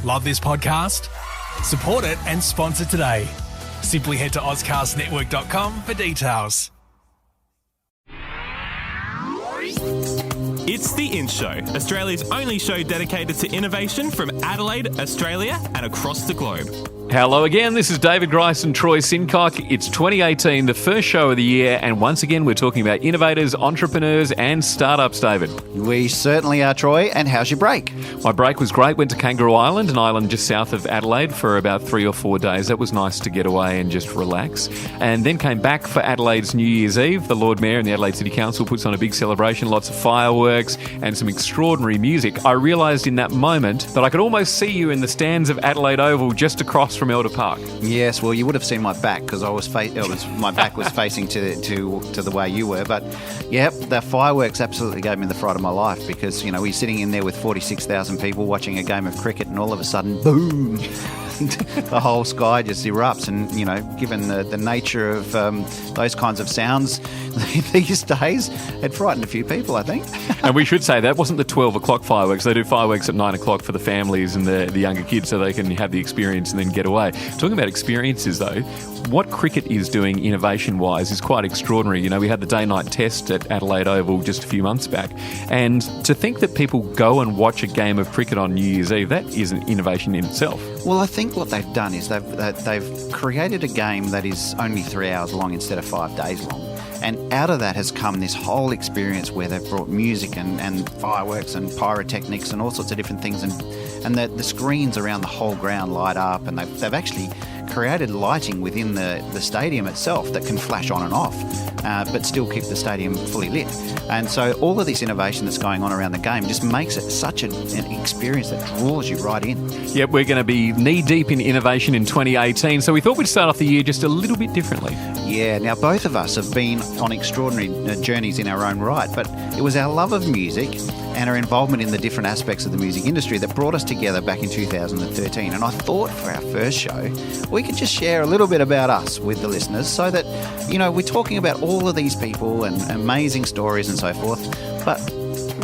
Love this podcast? Support it and sponsor today. Simply head to AuscastNetwork.com for details. It's The In Show, Australia's only show dedicated to innovation from Adelaide, Australia and across the globe. Hello again, this is David Grice and Troy Sincock. It's 2018, the first show of the year, and once again we're talking about innovators, entrepreneurs and startups, David. We certainly are, Troy. And how's your break? My break was great. Went to Kangaroo Island, an island just south of Adelaide, for about 3 or 4 days. That was nice to get away and just relax. And then came back for Adelaide's New Year's Eve. The Lord Mayor and the Adelaide City Council puts on a big celebration, lots of fireworks and some extraordinary music. I realised in that moment that I could almost see you in the stands of Adelaide Oval just across from Elder Park. Yes, well, you would have seen my back because my back was facing to the way you were. But yep, the fireworks absolutely gave me the fright of my life because, you know, we're sitting in there with 46,000 people watching a game of cricket and all of a sudden, boom, the whole sky just erupts. And, you know, given the nature of those kinds of sounds these days, it frightened a few people, I think. And we should say that wasn't the 12 o'clock fireworks. They do fireworks at 9 o'clock for the families and the younger kids so they can have the experience and then get away. Talking about experiences, though, what cricket is doing innovation-wise is quite extraordinary. You know, we had the day-night test at Adelaide Oval just a few months back. And to think that people go and watch a game of cricket on New Year's Eve, that is an innovation in itself. Well, I think what they've done is they've created a game that is only 3 hours long instead of 5 days long. And out of that has come this whole experience where they've brought music and fireworks and pyrotechnics and all sorts of different things. And the screens around the whole ground light up, and they've actually created lighting within the stadium itself that can flash on and off, but still keep the stadium fully lit. And so all of this innovation that's going on around the game just makes it such an experience that draws you right in. Yep, we're going to be knee-deep in innovation in 2018, so we thought we'd start off the year just a little bit differently. Yeah, now both of us have been on extraordinary journeys in our own right, but it was our love of music and our involvement in the different aspects of the music industry that brought us together back in 2013. And I thought for our first show, we could just share a little bit about us with the listeners so that, you know, we're talking about all of these people and amazing stories and so forth, but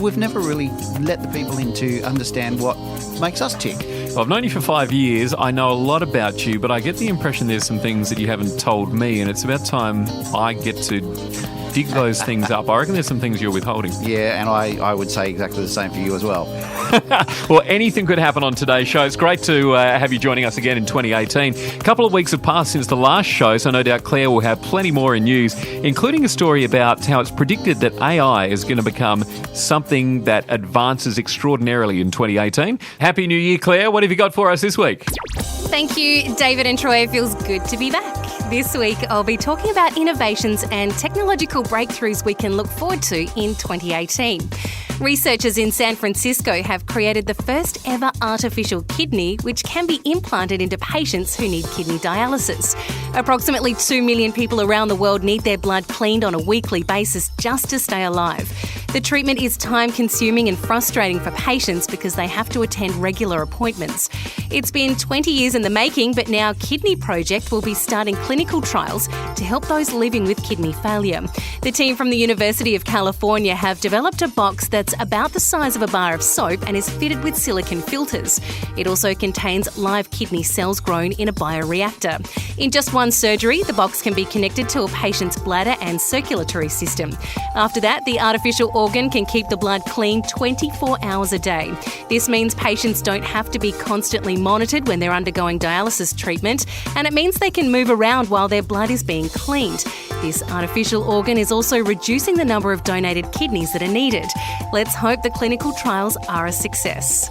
we've never really let the people in to understand what makes us tick. Well, I've known you for 5 years. I know a lot about you, but I get the impression there's some things that you haven't told me, and it's about time I get to dig those things up. I reckon there's some things you're withholding. Yeah, and I would say exactly the same for you as well. Well, anything could happen on today's show. It's great to have you joining us again in 2018. A couple of weeks have passed since the last show, so no doubt Claire will have plenty more in news, including a story about how it's predicted that AI is going to become something that advances extraordinarily in 2018. Happy New Year, Claire. What have you got for us this week? Thank you, David and Troy. It feels good to be back. This week, I'll be talking about innovations and technological breakthroughs we can look forward to in 2018. Researchers in San Francisco have created the first ever artificial kidney, which can be implanted into patients who need kidney dialysis. Approximately 2 million people around the world need their blood cleaned on a weekly basis just to stay alive. The treatment is time-consuming and frustrating for patients because they have to attend regular appointments. It's been 20 years in the making, but now Kidney Project will be starting clinical trials to help those living with kidney failure. The team from the University of California have developed a box that's about the size of a bar of soap and is fitted with silicone filters. It also contains live kidney cells grown in a bioreactor. In just one surgery, the box can be connected to a patient's bladder and circulatory system. After that, the artificial organ can keep the blood clean 24 hours a day. This means patients don't have to be constantly monitored when they're undergoing dialysis treatment, and it means they can move around while their blood is being cleaned. This artificial organ is also reducing the number of donated kidneys that are needed. Let's hope the clinical trials are a success.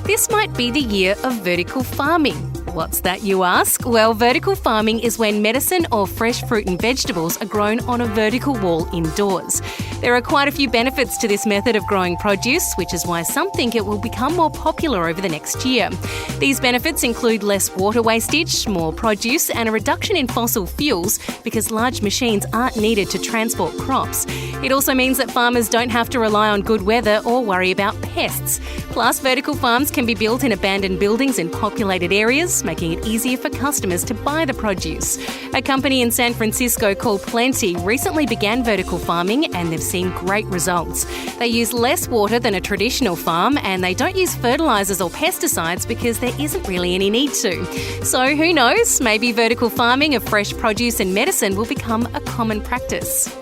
This might be the year of vertical farming. What's that, you ask? Well, vertical farming is when medicine or fresh fruit and vegetables are grown on a vertical wall indoors. There are quite a few benefits to this method of growing produce, which is why some think it will become more popular over the next year. These benefits include less water wastage, more produce, and a reduction in fossil fuels because large machines aren't needed to transport crops. It also means that farmers don't have to rely on good weather or worry about pests. Plus, vertical farms can be built in abandoned buildings in populated areas, making it easier for customers to buy the produce. A company in San Francisco called Plenty recently began vertical farming and they've seen great results. They use less water than a traditional farm and they don't use fertilisers or pesticides because there isn't really any need to. So who knows, maybe vertical farming of fresh produce and medicine will become a common practice.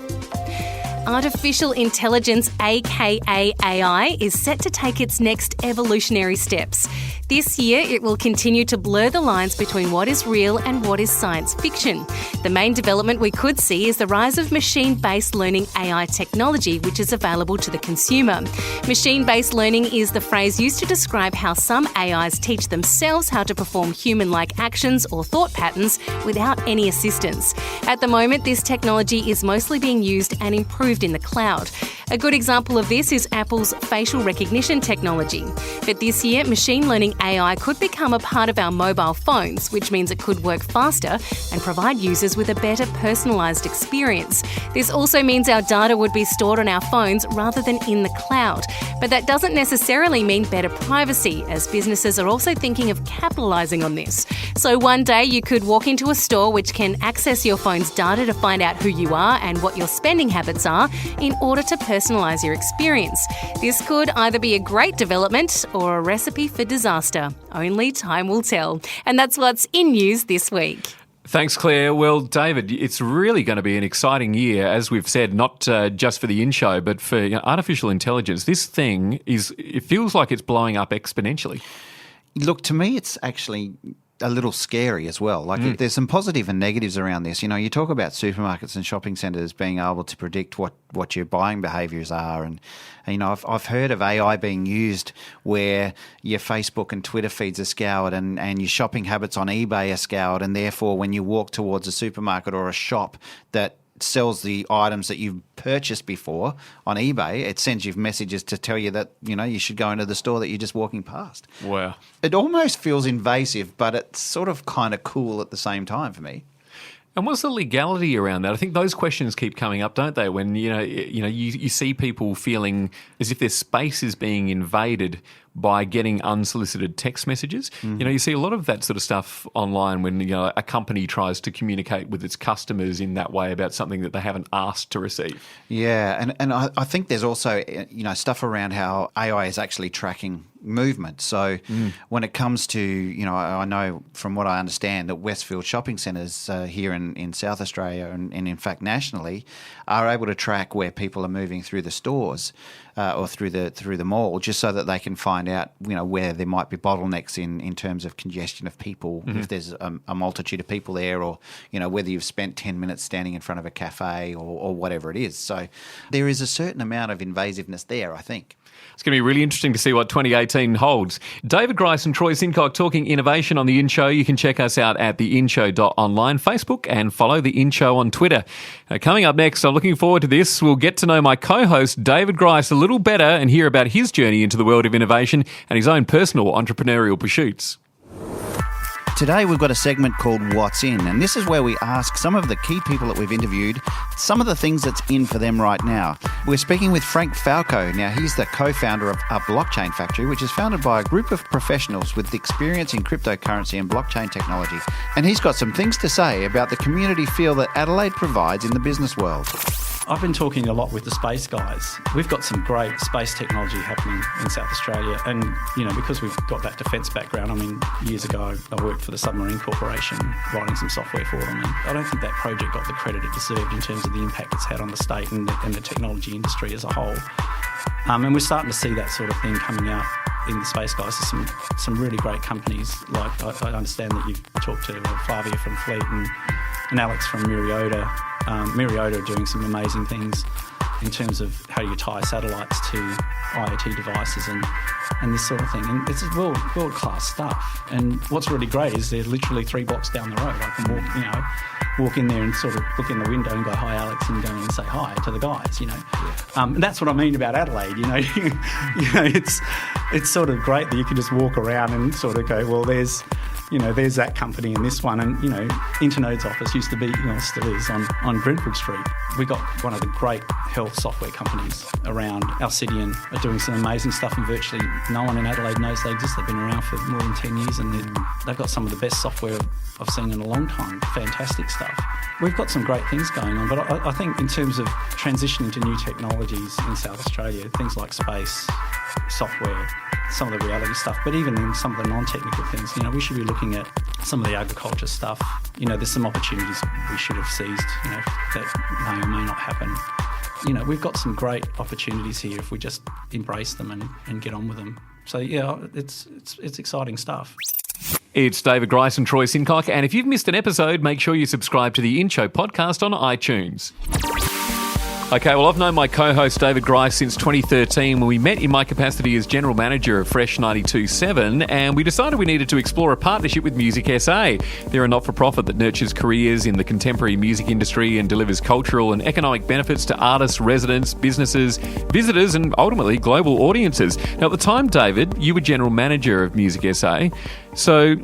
Artificial intelligence, aka AI, is set to take its next evolutionary steps. This year, it will continue to blur the lines between what is real and what is science fiction. The main development we could see is the rise of machine-based learning AI technology, which is available to the consumer. Machine-based learning is the phrase used to describe how some AIs teach themselves how to perform human-like actions or thought patterns without any assistance. At the moment, this technology is mostly being used and improved in the cloud. A good example of this is Apple's facial recognition technology. But this year, machine learning AI could become a part of our mobile phones, which means it could work faster and provide users with a better personalised experience. This also means our data would be stored on our phones rather than in the cloud. But that doesn't necessarily mean better privacy, as businesses are also thinking of capitalising on this. So one day you could walk into a store which can access your phone's data to find out who you are and what your spending habits are in order to personalise your experience. This could either be a great development or a recipe for disaster. Only time will tell. And that's what's in news this week. Thanks, Claire. Well, David, it's really going to be an exciting year, as we've said, not just for the in-show, but for artificial intelligence. This thing it feels like it's blowing up exponentially. Look, to me, it's actually a little scary as well. Like there's some positive and negatives around this. You know, you talk about supermarkets and shopping centres being able to predict what your buying behaviours are, and you know, I've heard of AI being used where your Facebook and Twitter feeds are scoured and your shopping habits on eBay are scoured, and therefore when you walk towards a supermarket or a shop that sells the items that you've purchased before on eBay, it sends you messages to tell you that, you know, you should go into the store that you're just walking past. Wow. It almost feels invasive, but it's sort of kind of cool at the same time for me. And what's the legality around that? I think those questions keep coming up, don't they? When you see people feeling as if their space is being invaded by getting unsolicited text messages. You know, you see a lot of that sort of stuff online when, you know, a company tries to communicate with its customers in that way about something that they haven't asked to receive. Yeah, and I think there's also, you know, stuff around how AI is actually tracking movement. So when it comes to, you know, I know from what I understand that Westfield shopping centres here in South Australia and in fact nationally are able to track where people are moving through the stores or through the mall, just so that they can find out, you know, where there might be bottlenecks in terms of congestion of people, if there's a multitude of people there, or, you know, whether you've spent 10 minutes standing in front of a cafe or whatever it is. So there is a certain amount of invasiveness there, I think. It's going to be really interesting to see what 2018 holds. David Grice and Troy Sincock talking innovation on The In Show. You can check us out at theinshow.online, Facebook, and follow The In Show on Twitter. Coming up next, I'm looking forward to this. We'll get to know my co-host, David Grice, a little better and hear about his journey into the world of innovation and his own personal entrepreneurial pursuits. Today we've got a segment called What's In, and this is where we ask some of the key people that we've interviewed some of the things that's in for them right now. We're speaking with Frank Falco. Now, he's the co-founder of A Blockchain Factory, which is founded by a group of professionals with experience in cryptocurrency and blockchain technology. And he's got some things to say about the community feel that Adelaide provides in the business world. I've been talking a lot with the space guys. We've got some great space technology happening in South Australia, and, you know, because we've got that defence background, I mean, years ago I worked for the Submarine Corporation writing some software for them, and I don't think that project got the credit it deserved in terms of the impact it's had on the state and the technology industry as a whole. And we're starting to see that sort of thing coming out in the space guys. There's some really great companies, like I understand that you've talked to Flavia from Fleet and Alex from Myriota. Myriota are doing some amazing things in terms of how you tie satellites to IoT devices and this sort of thing. And it's world-class stuff. And what's really great is they're literally 3 blocks down the road. I can walk in there and sort of look in the window and go, "Hi, Alex," and go and say hi to the guys, you know. And that's what I mean about Adelaide, you know. You know, it's sort of great that you can just walk around and sort of go, well, there's there's that company and this one. And, Internode's office used to be, still is, on Brentwood Street. We got one of the great health software companies around. Alcidion are doing some amazing stuff, and virtually no one in Adelaide knows they exist. They've been around for more than 10 years, and they've got some of the best software I've seen in a long time. Fantastic stuff. We've got some great things going on, but I think in terms of transitioning to new technologies in South Australia, things like space, software, some of the reality stuff, but even in some of the non-technical things, we should be looking at some of the agriculture stuff. There's some opportunities we should have seized, that may or may not happen. We've got some great opportunities here if we just embrace them and get on with them. So, yeah, it's exciting stuff. It's David Grice and Troy Sincock, and if you've missed an episode, make sure you subscribe to the In Show podcast on iTunes. Okay, well, I've known my co-host David Grice since 2013 when we met in my capacity as General Manager of Fresh 92.7, and we decided we needed to explore a partnership with Music SA. They're a not-for-profit that nurtures careers in the contemporary music industry and delivers cultural and economic benefits to artists, residents, businesses, visitors, and ultimately global audiences. Now, at the time, David, you were General Manager of Music SA, so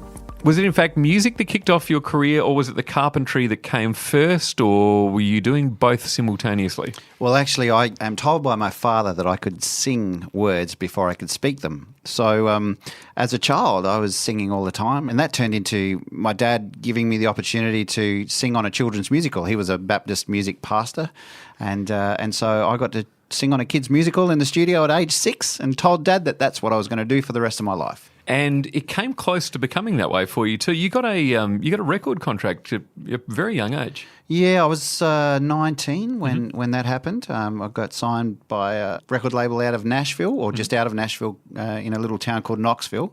was it in fact music that kicked off your career, or was it the carpentry that came first, or were you doing both simultaneously? Well, actually, I am told by my father that I could sing words before I could speak them. So as a child, I was singing all the time, and that turned into my dad giving me the opportunity to sing on a children's musical. He was a Baptist music pastor, and so I got to sing on a kids' musical in the studio at age 6 and told Dad that that's what I was going to do for the rest of my life. And it came close to becoming that way for you too. You got a record contract at a very young age. Yeah, I was 19 when that happened. I got signed by a record label out of Nashville, or just out of Nashville, in a little town called Knoxville.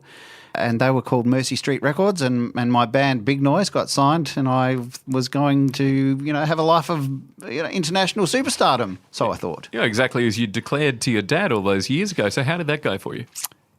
And they were called Mercy Street Records, and my band Big Noise got signed, and I was going to, have a life of international superstardom, so I thought. Yeah, exactly as you declared to your dad all those years ago. So how did that go for you?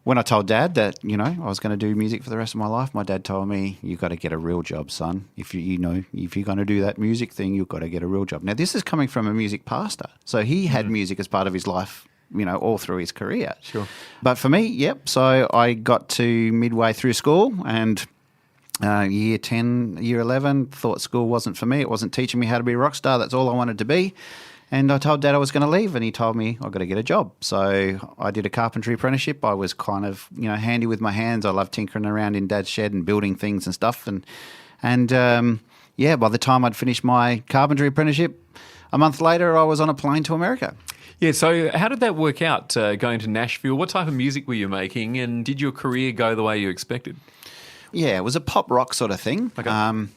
When I told Dad that, I was going to do music for the rest of my life, my dad told me, "You've got to get a real job, son. If you're going to do that music thing, you've got to get a real job." Now, this is coming from a music pastor, so he had music as part of his life, all through his career. Sure. But for me, so I got to midway through school, and year 10, year 11, thought school wasn't for me. It wasn't teaching me how to be a rock star. That's all I wanted to be. And I told Dad I was going to leave, and he told me I've got to get a job. So I did a carpentry apprenticeship. I was kind of, handy with my hands. I loved tinkering around in Dad's shed and building things and stuff. And by the time I'd finished my carpentry apprenticeship, a month later, I was on a plane to America. Yeah, so how did that work out, going to Nashville? What type of music were you making, and did your career go the way you expected? Yeah, it was a pop rock sort of thing. Okay.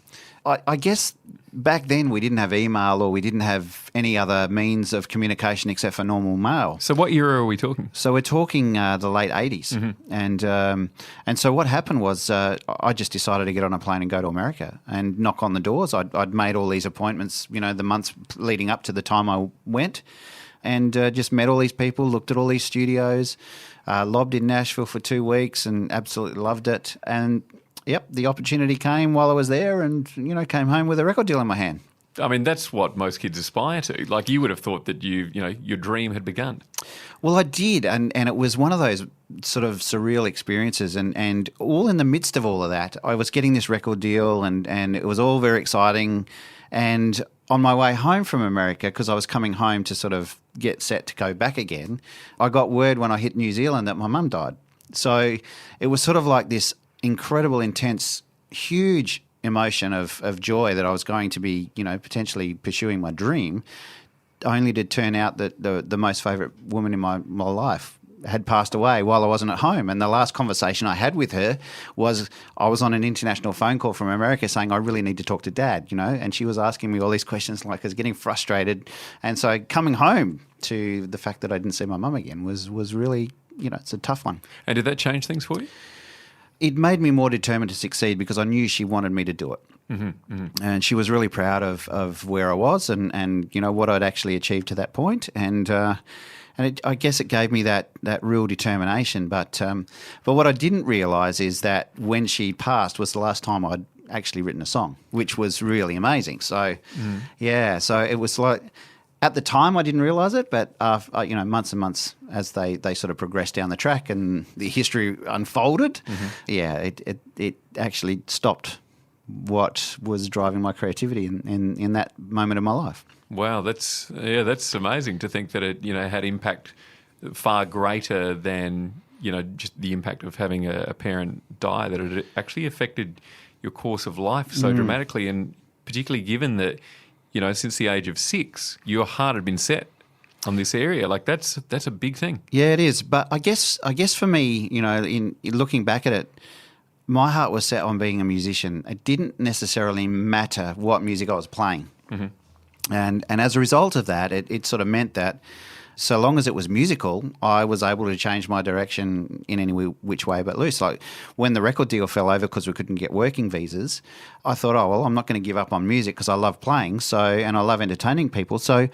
I guess back then we didn't have email, or we didn't have any other means of communication except for normal mail. So what era are we talking? So we're talking the late 80s. Mm-hmm. And so what happened was I just decided to get on a plane and go to America and knock on the doors. I'd made all these appointments, the months leading up to the time I went, and just met all these people, looked at all these studios, lobbed in Nashville for 2 weeks and absolutely loved it. And yep, the opportunity came while I was there, and, came home with a record deal in my hand. I mean, that's what most kids aspire to. Like, you would have thought that your dream had begun. Well, I did, and it was one of those sort of surreal experiences, and all in the midst of all of that, I was getting this record deal, and it was all very exciting. And on my way home from America, because I was coming home to sort of get set to go back again, I got word when I hit New Zealand that my mum died. So it was sort of like this incredible, intense, huge emotion of joy that I was going to be, potentially pursuing my dream, only to turn out that the most favourite woman in my life had passed away while I wasn't at home. And the last conversation I had with her was I was on an international phone call from America saying, I really need to talk to Dad, and she was asking me all these questions, like I was getting frustrated. And so coming home to the fact that I didn't see my mum again was really, it's a tough one. And did that change things for you? It made me more determined to succeed because I knew she wanted me to do it. Mm-hmm, mm-hmm. And she was really proud of where I was and what I'd actually achieved to that point. And I guess it gave me that real determination. But what I didn't realise is that when she passed was the last time I'd actually written a song, which was really amazing. So, so it was like At the time, I didn't realise it, but months and months as they sort of progressed down the track and the history unfolded, it actually stopped what was driving my creativity in that moment of my life. Wow, that's amazing to think that it had impact far greater than just the impact of having a parent die, that it actually affected your course of life so dramatically, and particularly given that since the age of 6 your heart had been set on this area. Like that's a big thing. Yeah, it is. But I guess for me, in looking back at it, my heart was set on being a musician. It didn't necessarily matter what music I was playing. Mm-hmm. And as a result of that, it sort of meant that so long as it was musical, I was able to change my direction in any which way but loose. Like when the record deal fell over because we couldn't get working visas, I thought, I'm not going to give up on music because I love playing and I love entertaining people. So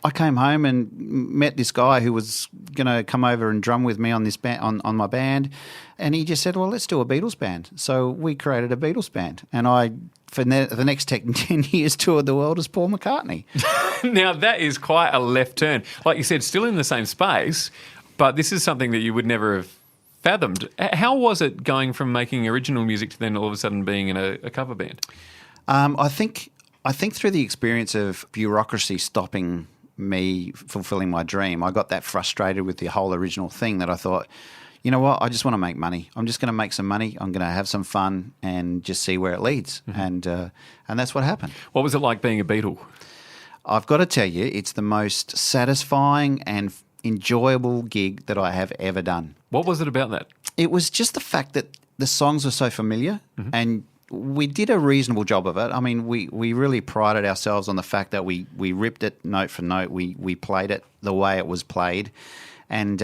I came home and met this guy who was going to come over and drum with me on this on my band, and he just said, well, let's do a Beatles band. So we created a Beatles band, and I, for the next 10 years, toured the world as Paul McCartney. Now, that is quite a left turn. Like you said, still in the same space, but this is something that you would never have fathomed. How was it going from making original music to then all of a sudden being in a cover band? I think through the experience of bureaucracy stopping me fulfilling my dream, I got that frustrated with the whole original thing that I thought, you know what, I just want to make money. I'm just going to make some money. I'm going to have some fun and just see where it leads. Mm-hmm. And that's what happened. What was it like being a Beatle? I've got to tell you, it's the most satisfying and enjoyable gig that I have ever done. What was it about that? It was just the fact that the songs were so familiar, and we did a reasonable job of it. I mean, we really prided ourselves on the fact that we ripped it note for note. We played it the way it was played. And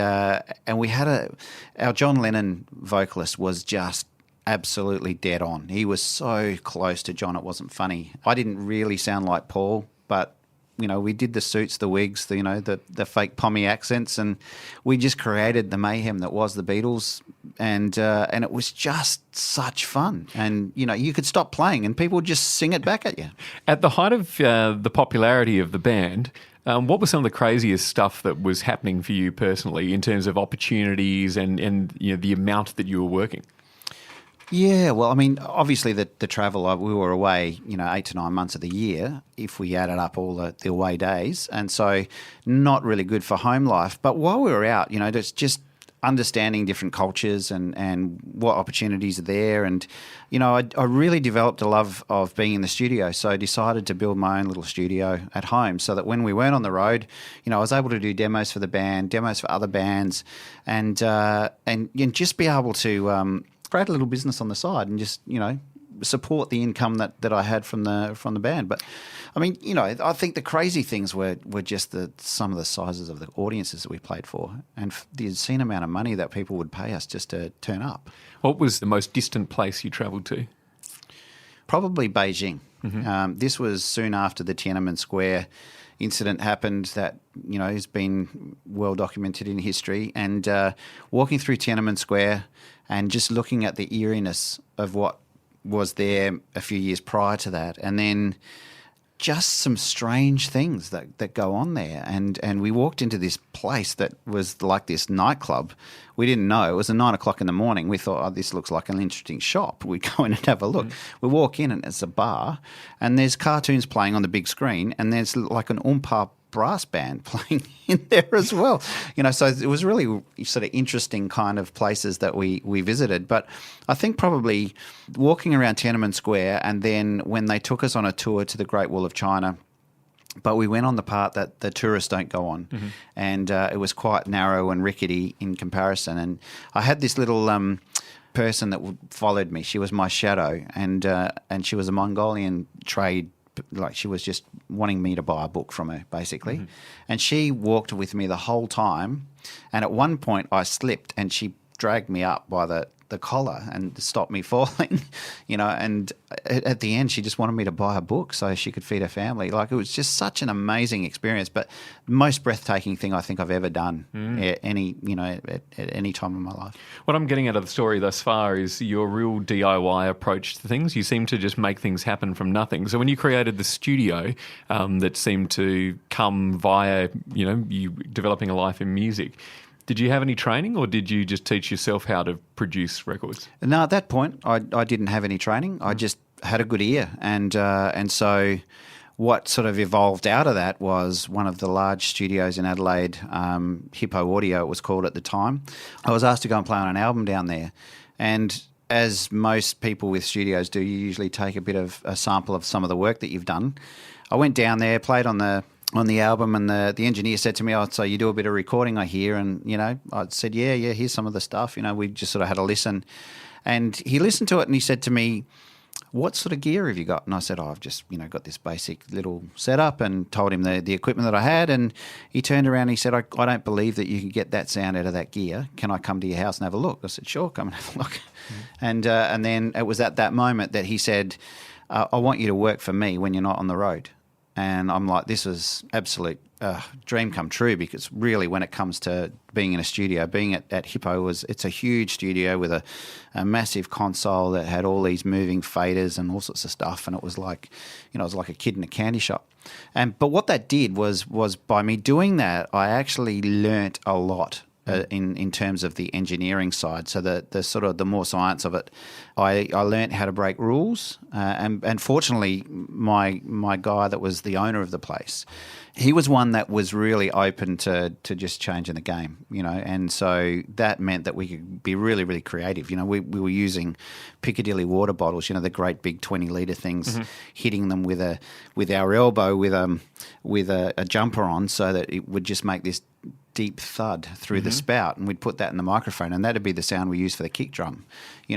we had our John Lennon vocalist was just absolutely dead on. He was so close to John, it wasn't funny. I didn't really sound like Paul, but we did the suits, the wigs, the fake pommy accents, and we just created the mayhem that was the Beatles, and it was just such fun. And you could stop playing and people would just sing it back at you. At the height of the popularity of the band, what was some of the craziest stuff that was happening for you personally in terms of opportunities and the amount that you were working? Yeah, well, I mean, obviously the travel, we were away, 8 to 9 months of the year if we added up all the away days. And so not really good for home life. But while we were out, just understanding different cultures and what opportunities are there. And, I really developed a love of being in the studio. So I decided to build my own little studio at home so that when we weren't on the road, I was able to do demos for the band, demos for other bands, and just be able to create a little business on the side and just, support the income that I had from the band. But I mean, I think the crazy things were just some of the sizes of the audiences that we played for, and the insane amount of money that people would pay us just to turn up. What was the most distant place you travelled to? Probably Beijing. Mm-hmm. This was soon after the Tiananmen Square incident happened that, has been well documented in history. And walking through Tiananmen Square and just looking at the eeriness of what was there a few years prior to that, and then just some strange things that go on there. And we walked into this place that was like this nightclub. We didn't know. It was 9 o'clock in the morning. We thought, this looks like an interesting shop. We go in and have a look. We walk in and it's a bar, and there's cartoons playing on the big screen, and there's like an Oompa brass band playing in there as well. So it was really sort of interesting kind of places that we visited. But I think probably walking around Tiananmen Square, and then when they took us on a tour to the Great Wall of China, but we went on the part that the tourists don't go on. Mm-hmm. And it was quite narrow and rickety in comparison. And I had this little person that followed me. She was my shadow, and she was a Mongolian trade. Like, she was just wanting me to buy a book from her, basically. Mm-hmm. And she walked with me the whole time. And at one point I slipped and she dragged me up by the the collar and stop me falling, and at the end she just wanted me to buy a book so she could feed her family. Like, it was just such an amazing experience, but most breathtaking thing I think I've ever done at any time in my life. What I'm getting out of the story thus far is your real DIY approach to things. You seem to just make things happen from nothing. So when you created the studio that seemed to come via, you developing a life in music, did you have any training, or did you just teach yourself how to produce records? No, at that point, I didn't have any training. I just had a good ear, and so what sort of evolved out of that was one of the large studios in Adelaide, Hippo Audio it was called at the time. I was asked to go and play on an album down there, and as most people with studios do, you usually take a bit of a sample of some of the work that you've done. I went down there, played on the album, and the engineer said to me, "Oh, so you do a bit of recording, I hear." And, I said, yeah, here's some of the stuff. We just sort of had a listen. And he listened to it and he said to me, "What sort of gear have you got?" And I said, "I've just, got this basic little setup," and told him the equipment that I had. And he turned around and he said, I don't believe that you can get that sound out of that gear. Can I come to your house and have a look? I said, "Sure, come and have a look." And then it was at that moment that he said, "I want you to work for me when you're not on the road." And I'm like, this was absolute dream come true, because really when it comes to being in a studio, being at Hippo, it's a huge studio with a massive console that had all these moving faders and all sorts of stuff. And it was like, it was like a kid in a candy shop. But what that did was by me doing that, I actually learnt a lot. In terms of the engineering side, so the sort of the more science of it, I learnt how to break rules, and fortunately, my guy that was the owner of the place, he was one that was really open to just changing the game, and so that meant that we could be really, really creative. We were using Piccadilly water bottles, the great big 20-litre things, hitting them with our elbow with a jumper on, so that it would just make this deep thud through the spout, and we'd put that in the microphone, and that'd be the sound we use for the kick drum,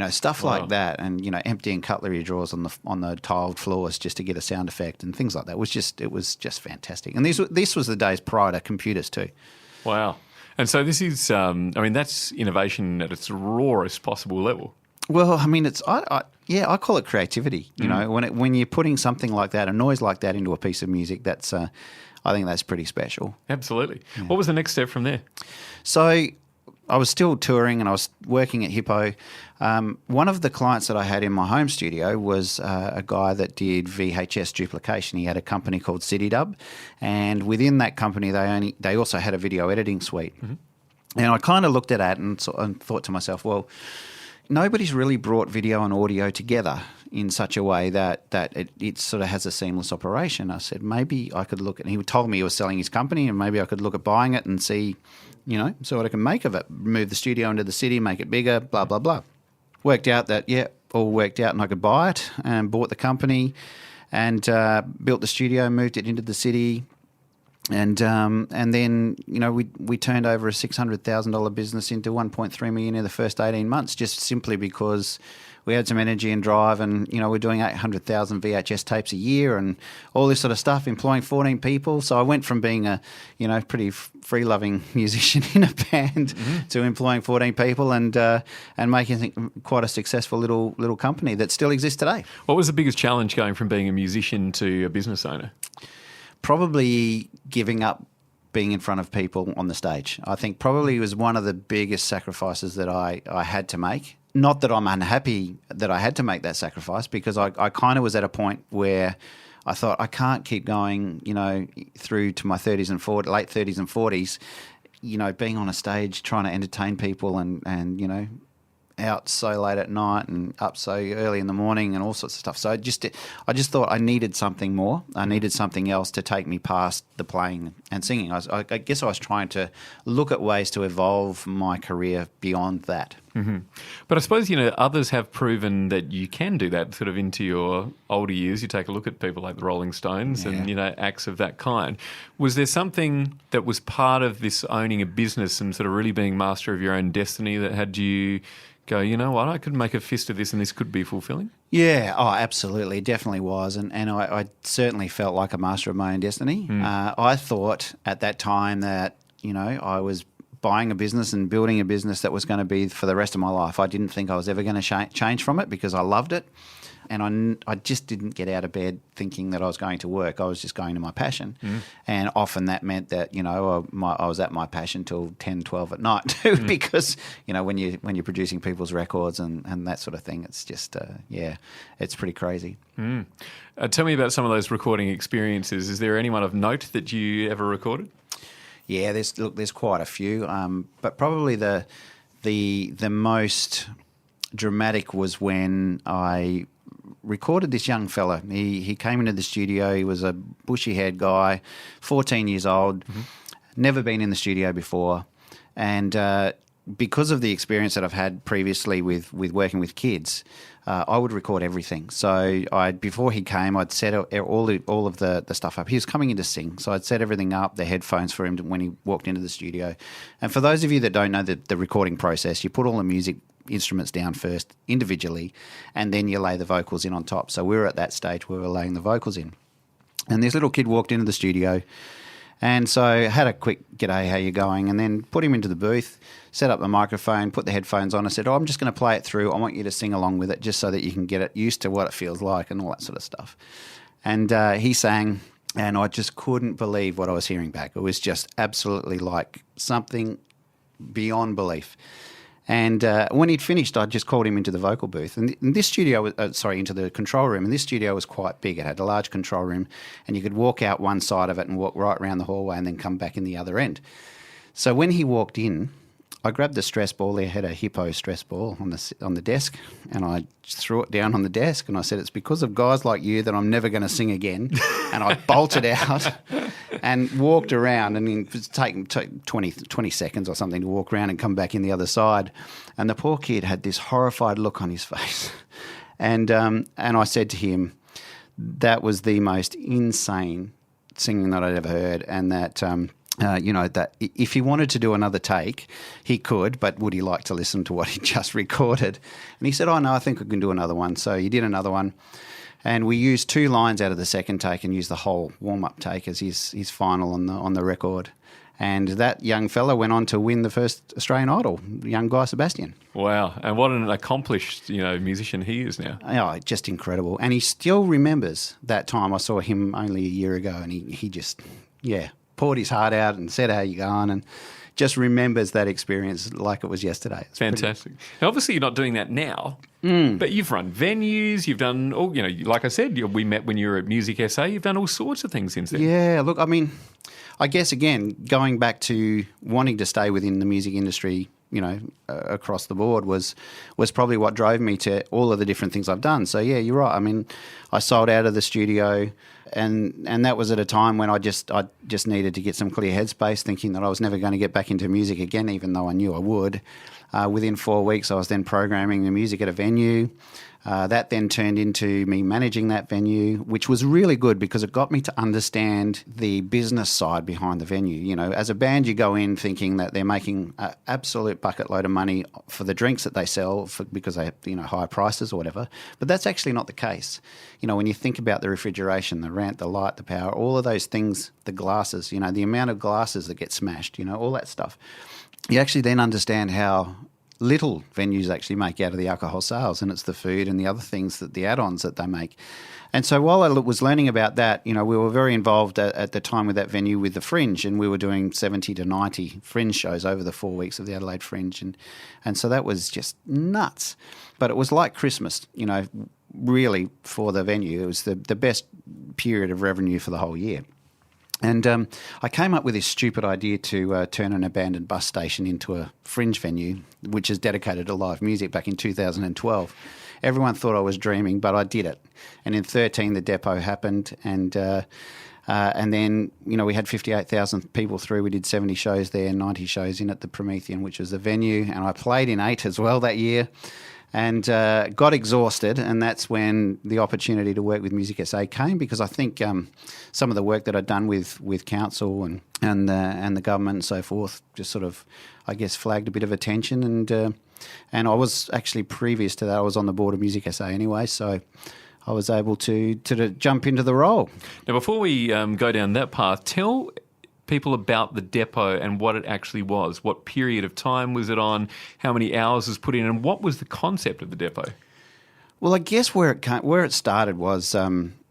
stuff like that, and emptying cutlery drawers on the tiled floors just to get a sound effect and things like that. It was just fantastic. And this was the days prior to computers too. Wow. And so this is, that's innovation at its rawest possible level. Well, I call it creativity. When you're putting something like that, a noise like that, into a piece of music, that's I think that's pretty special. Absolutely. Yeah. What was the next step from there? So I was still touring and I was working at Hippo. One of the clients that I had in my home studio was a guy that did VHS duplication. He had a company called CityDub, and within that company they also had a video editing suite. And I kind of looked at that and thought to myself, well, nobody's really brought video and audio together in such a way that it sort of has a seamless operation. I said, maybe I could look at, and he told me he was selling his company, and maybe I could look at buying it and see what I can make of it. Move the studio into the city, make it bigger, blah, blah, blah. Worked out that, all worked out, and I could buy it, and bought the company and built the studio, moved it into the city. And then, we turned over a $600,000 business into $1.3 million in the first 18 months, just simply because we had some energy and drive, and, we're doing 800,000 VHS tapes a year and all this sort of stuff, employing 14 people. So I went from being a, pretty free-loving musician in a band to employing 14 people and making quite a successful little company that still exists today. What was the biggest challenge going from being a musician to a business owner? Probably giving up being in front of people on the stage. I think probably was one of the biggest sacrifices that I had to make. Not that I'm unhappy that I had to make that sacrifice, because I kind of was at a point where I thought I can't keep going, through to my 30s and late 30s and 40s, being on a stage trying to entertain people and out so late at night and up so early in the morning and all sorts of stuff. So I just thought I needed something more. I needed something else to take me past the playing and singing. I guess I was trying to look at ways to evolve my career beyond that. But I suppose, others have proven that you can do that sort of into your older years. You take a look at people like the Rolling Stones and, acts of that kind. Was there something that was part of this owning a business and sort of really being master of your own destiny that had you go, you know what, I could make a fist of this and this could be fulfilling? Yeah, absolutely. It definitely was. And I certainly felt like a master of my own destiny. I thought at that time that, I was buying a business and building a business that was going to be for the rest of my life. I didn't think I was ever going to change from it because I loved it. And I just didn't get out of bed thinking that I was going to work. I was just going to my passion. And often that meant that, I was at my passion till 10, 12 at night too, because, when you're producing people's records and that sort of thing, it's just, it's pretty crazy. Tell me about some of those recording experiences. Is there anyone of note that you ever recorded? Yeah, there's quite a few, but probably the most dramatic was when I recorded this young fella. He came into the studio. He was a bushy-haired guy, 14 years old, never been in the studio before, and because of the experience that I've had previously with working with kids, I would record everything. So before he came, I'd set all of the stuff up. He was coming in to sing, so I'd set everything up, the headphones for him when he walked into the studio. And for those of you that don't know the recording process, you put all the music instruments down first individually, and then you lay the vocals in on top. So we were at that stage where we were laying the vocals in. And this little kid walked into the studio, and so I had a quick "G'day, how you going?" and then put him into the booth, set up the microphone, put the headphones on. I said, I'm just going to play it through. I want you to sing along with it just so that you can get it used to what it feels like and all that sort of stuff. And he sang, and I just couldn't believe what I was hearing back. It was just absolutely like something beyond belief. And when he'd finished, I just called him into the vocal booth. And this studio, into the control room. And this studio was quite big. It had a large control room, and you could walk out one side of it and walk right around the hallway and then come back in the other end. So when he walked in, I grabbed the stress ball. They had a Hippo stress ball on the desk, and I just threw it down on the desk, and I said, "It's because of guys like you that I'm never going to sing again." And I bolted out and walked around, and it was taking 20 seconds or something to walk around and come back in the other side. And the poor kid had this horrified look on his face. And I said to him, that was the most insane singing that I'd ever heard, and that that if he wanted to do another take, he could, but would he like to listen to what he just recorded? And he said, "Oh, no, I think I can do another one." So he did another one, and we used 2 lines out of the second take and used the whole warm-up take as his final on the record. And that young fella went on to win the first Australian Idol, young Guy Sebastian. Wow. And what an accomplished, musician he is now. Oh, just incredible. And he still remembers that time. I saw him only a year ago, and he just, poured his heart out and said, "How you going?" and just remembers that experience like it was yesterday. It's fantastic. Now, obviously, you're not doing that now, but you've run venues, you've done all, like I said, we met when you were at Music SA, you've done all sorts of things since then. Yeah, look, I mean, I guess, again, going back to wanting to stay within the music industry, across the board was probably what drove me to all of the different things I've done. So, yeah, you're right. I mean, I sold out of the studio, and that was at a time when I just needed to get some clear headspace, thinking that I was never going to get back into music again, even though I knew I would. Within 4 weeks, I was then programming the music at a venue. That then turned into me managing that venue, which was really good because it got me to understand the business side behind the venue. As a band, you go in thinking that they're making an absolute bucket load of money for the drinks that they sell because they have, higher prices or whatever. But that's actually not the case. When you think about the refrigeration, the rent, the light, the power, all of those things, the glasses, the amount of glasses that get smashed, all that stuff. You actually then understand how little venues actually make out of the alcohol sales, and it's the food and the other things, that the add-ons that they make. And so while I was learning about that, we were very involved at the time with that venue with the Fringe, and we were doing 70 to 90 Fringe shows over the 4 weeks of the Adelaide Fringe. And so that was just nuts. But it was like Christmas, really, for the venue. It was the best period of revenue for the whole year. And I came up with this stupid idea to turn an abandoned bus station into a Fringe venue, which is dedicated to live music, back in 2012. Everyone thought I was dreaming, but I did it. And in 2013, the depot happened, and then, we had 58,000 people through. We did 70 shows there, 90 shows in at the Promethean, which was the venue, and I played in 8 as well that year. And got exhausted, and that's when the opportunity to work with Music SA came, because I think some of the work that I'd done with council and the government and so forth just sort of, I guess, flagged a bit of attention. And I was actually, previous to that, I was on the board of Music SA anyway, so I was able to jump into the role. Now, before we go down that path, tell people about the depot and what it actually was? What period of time was it on? How many hours was put in? And what was the concept of the depot? Well, I guess where it started was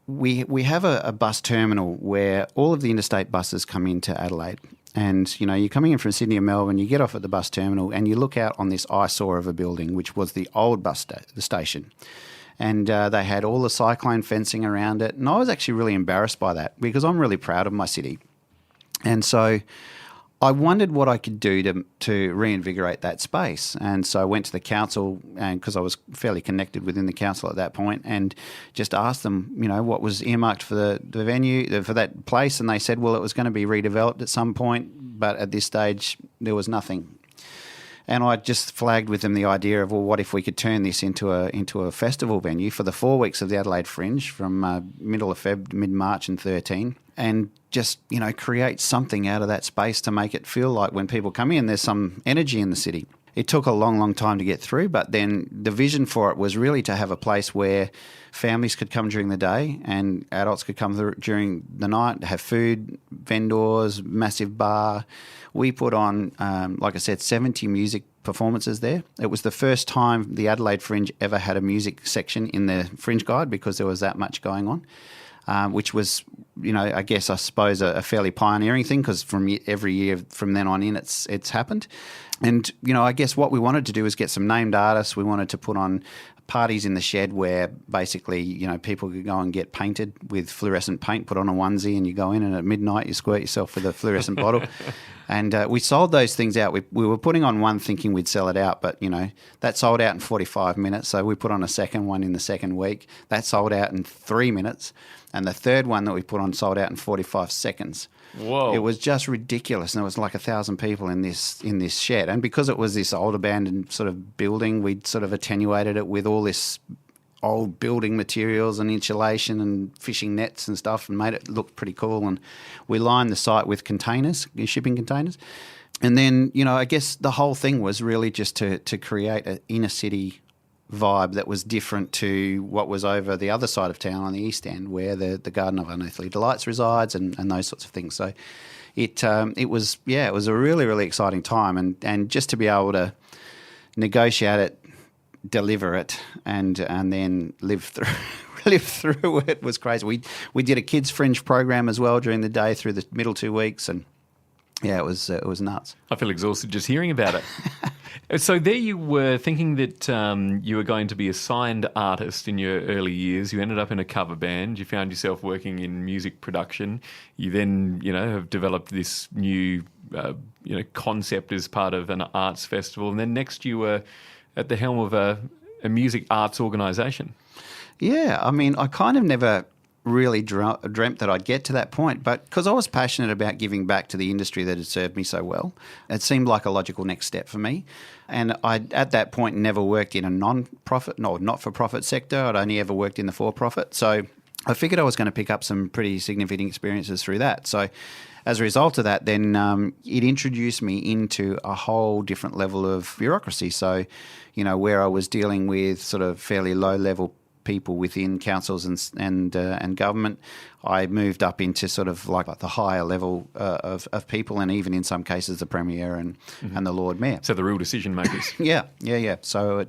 we have a bus terminal where all of the interstate buses come into Adelaide. And, you're coming in from Sydney or Melbourne, you get off at the bus terminal and you look out on this eyesore of a building, which was the old the station. And they had all the cyclone fencing around it. And I was actually really embarrassed by that because I'm really proud of my city. And so I wondered what I could do to reinvigorate that space. And so I went to the council, and because I was fairly connected within the council at that point, and just asked them, what was earmarked for the venue, for that place. And they said, well, it was going to be redeveloped at some point, but at this stage there was nothing. And I just flagged with them the idea of, well, what if we could turn this into a festival venue for the 4 weeks of the Adelaide Fringe from middle of Feb, mid-March and 13, and just, create something out of that space to make it feel like when people come in, there's some energy in the city. It took a long, long time to get through, but then the vision for it was really to have a place where families could come during the day and adults could come during the night, have food, vendors, massive bar. We put on, like I said, 70 music performances there. It was the first time the Adelaide Fringe ever had a music section in the Fringe Guide because there was that much going on, which was, I suppose a fairly pioneering thing because from every year from then on in, it's happened. And, I guess what we wanted to do is get some named artists. We wanted to put on parties in the shed where basically, people could go and get painted with fluorescent paint, put on a onesie, and you go in and at midnight you squirt yourself with a fluorescent bottle. And we sold those things out. We were putting on one thinking we'd sell it out, but, that sold out in 45 minutes. So we put on a second one in the second week. That sold out in 3 minutes. And the third one that we put on sold out in 45 seconds. Whoa. It was just ridiculous. And there was like 1,000 people in this shed. And because it was this old abandoned sort of building, we'd sort of attenuated it with all this old building materials and insulation and fishing nets and stuff and made it look pretty cool. And we lined the site with containers, shipping containers. And then, I guess the whole thing was really just to create an inner city vibe that was different to what was over the other side of town on the East End where the Garden of Unearthly Delights resides and those sorts of things. So it was a really, really exciting time and just to be able to negotiate it, deliver it and then live through it was crazy. We did a kids fringe program as well during the day through the middle 2 weeks and it was nuts. I feel exhausted just hearing about it. So there you were thinking that you were going to be a signed artist in your early years. You ended up in a cover band. You found yourself working in music production. You then, have developed this new, concept as part of an arts festival. And then next you were at the helm of a music arts organisation. Yeah, I mean, I kind of never really dreamt that I'd get to that point, but because I was passionate about giving back to the industry that had served me so well, it seemed like a logical next step for me. And I, at that point, never worked in a not-for-profit sector. I'd only ever worked in the for-profit. So I figured I was going to pick up some pretty significant experiences through that. So as a result of that, then it introduced me into a whole different level of bureaucracy. So, where I was dealing with sort of fairly low-level people within councils and government, I moved up into sort of like the higher level of people, and even in some cases the Premier and the Lord Mayor. So the real decision makers. Yeah. So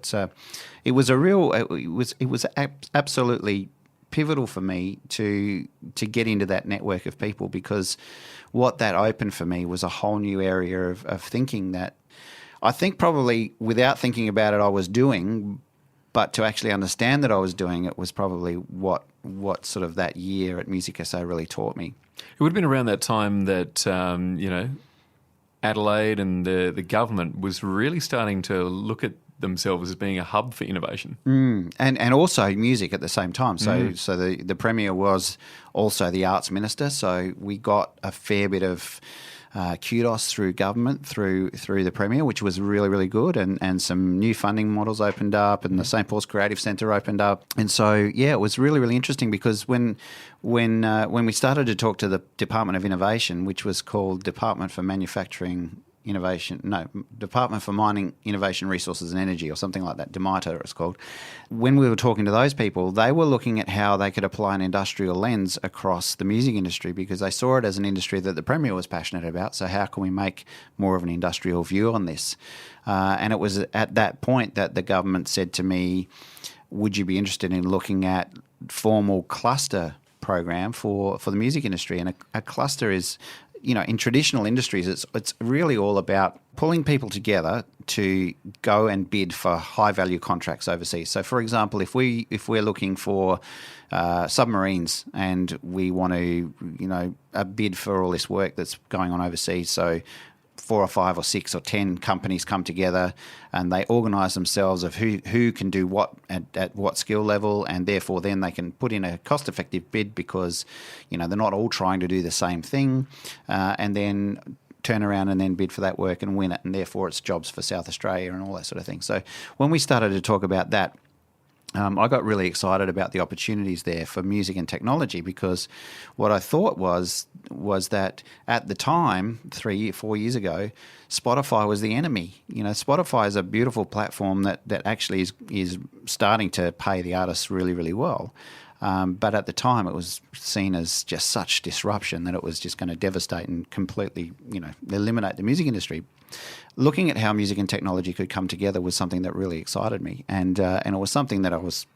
it was absolutely pivotal for me to get into that network of people, because what that opened for me was a whole new area of thinking that I think probably without thinking about it I was doing. But to actually understand that I was doing it was probably what sort of that year at Music SA really taught me. It would have been around that time that, Adelaide and the government was really starting to look at themselves as being a hub for innovation. And also music at the same time. So the Premier was also the Arts Minister, so we got a fair bit of kudos through government, through the Premier, which was really, really good, and some new funding models opened up, and the St Paul's Creative Centre opened up, and so it was really, really interesting, because when we started to talk to the Department of Innovation, which was called Department for Manufacturing Department for Mining, Innovation, Resources and Energy, or something like that, DMITA it's called. When we were talking to those people, they were looking at how they could apply an industrial lens across the music industry, because they saw it as an industry that the Premier was passionate about. So how can we make more of an industrial view on this? And it was at that point that the government said to me, would you be interested in looking at formal cluster program for the music industry? And a cluster is, in traditional industries, it's really all about pulling people together to go and bid for high value contracts overseas. So, for example, if we're looking for submarines and we want to, bid for all this work that's going on overseas, so 4 or 5 or 6 or 10 companies come together and they organise themselves of who can do what at what skill level, and therefore then they can put in a cost-effective bid because, they're not all trying to do the same thing, and then turn around and then bid for that work and win it, and therefore it's jobs for South Australia and all that sort of thing. So when we started to talk about that, I got really excited about the opportunities there for music and technology, because what I thought was that at the time, 4 years ago, Spotify was the enemy. Spotify is a beautiful platform that actually is starting to pay the artists really, really well. But at the time, it was seen as just such disruption that it was just going to devastate and completely, eliminate the music industry. Looking at how music and technology could come together was something that really excited me, and it was something that I was,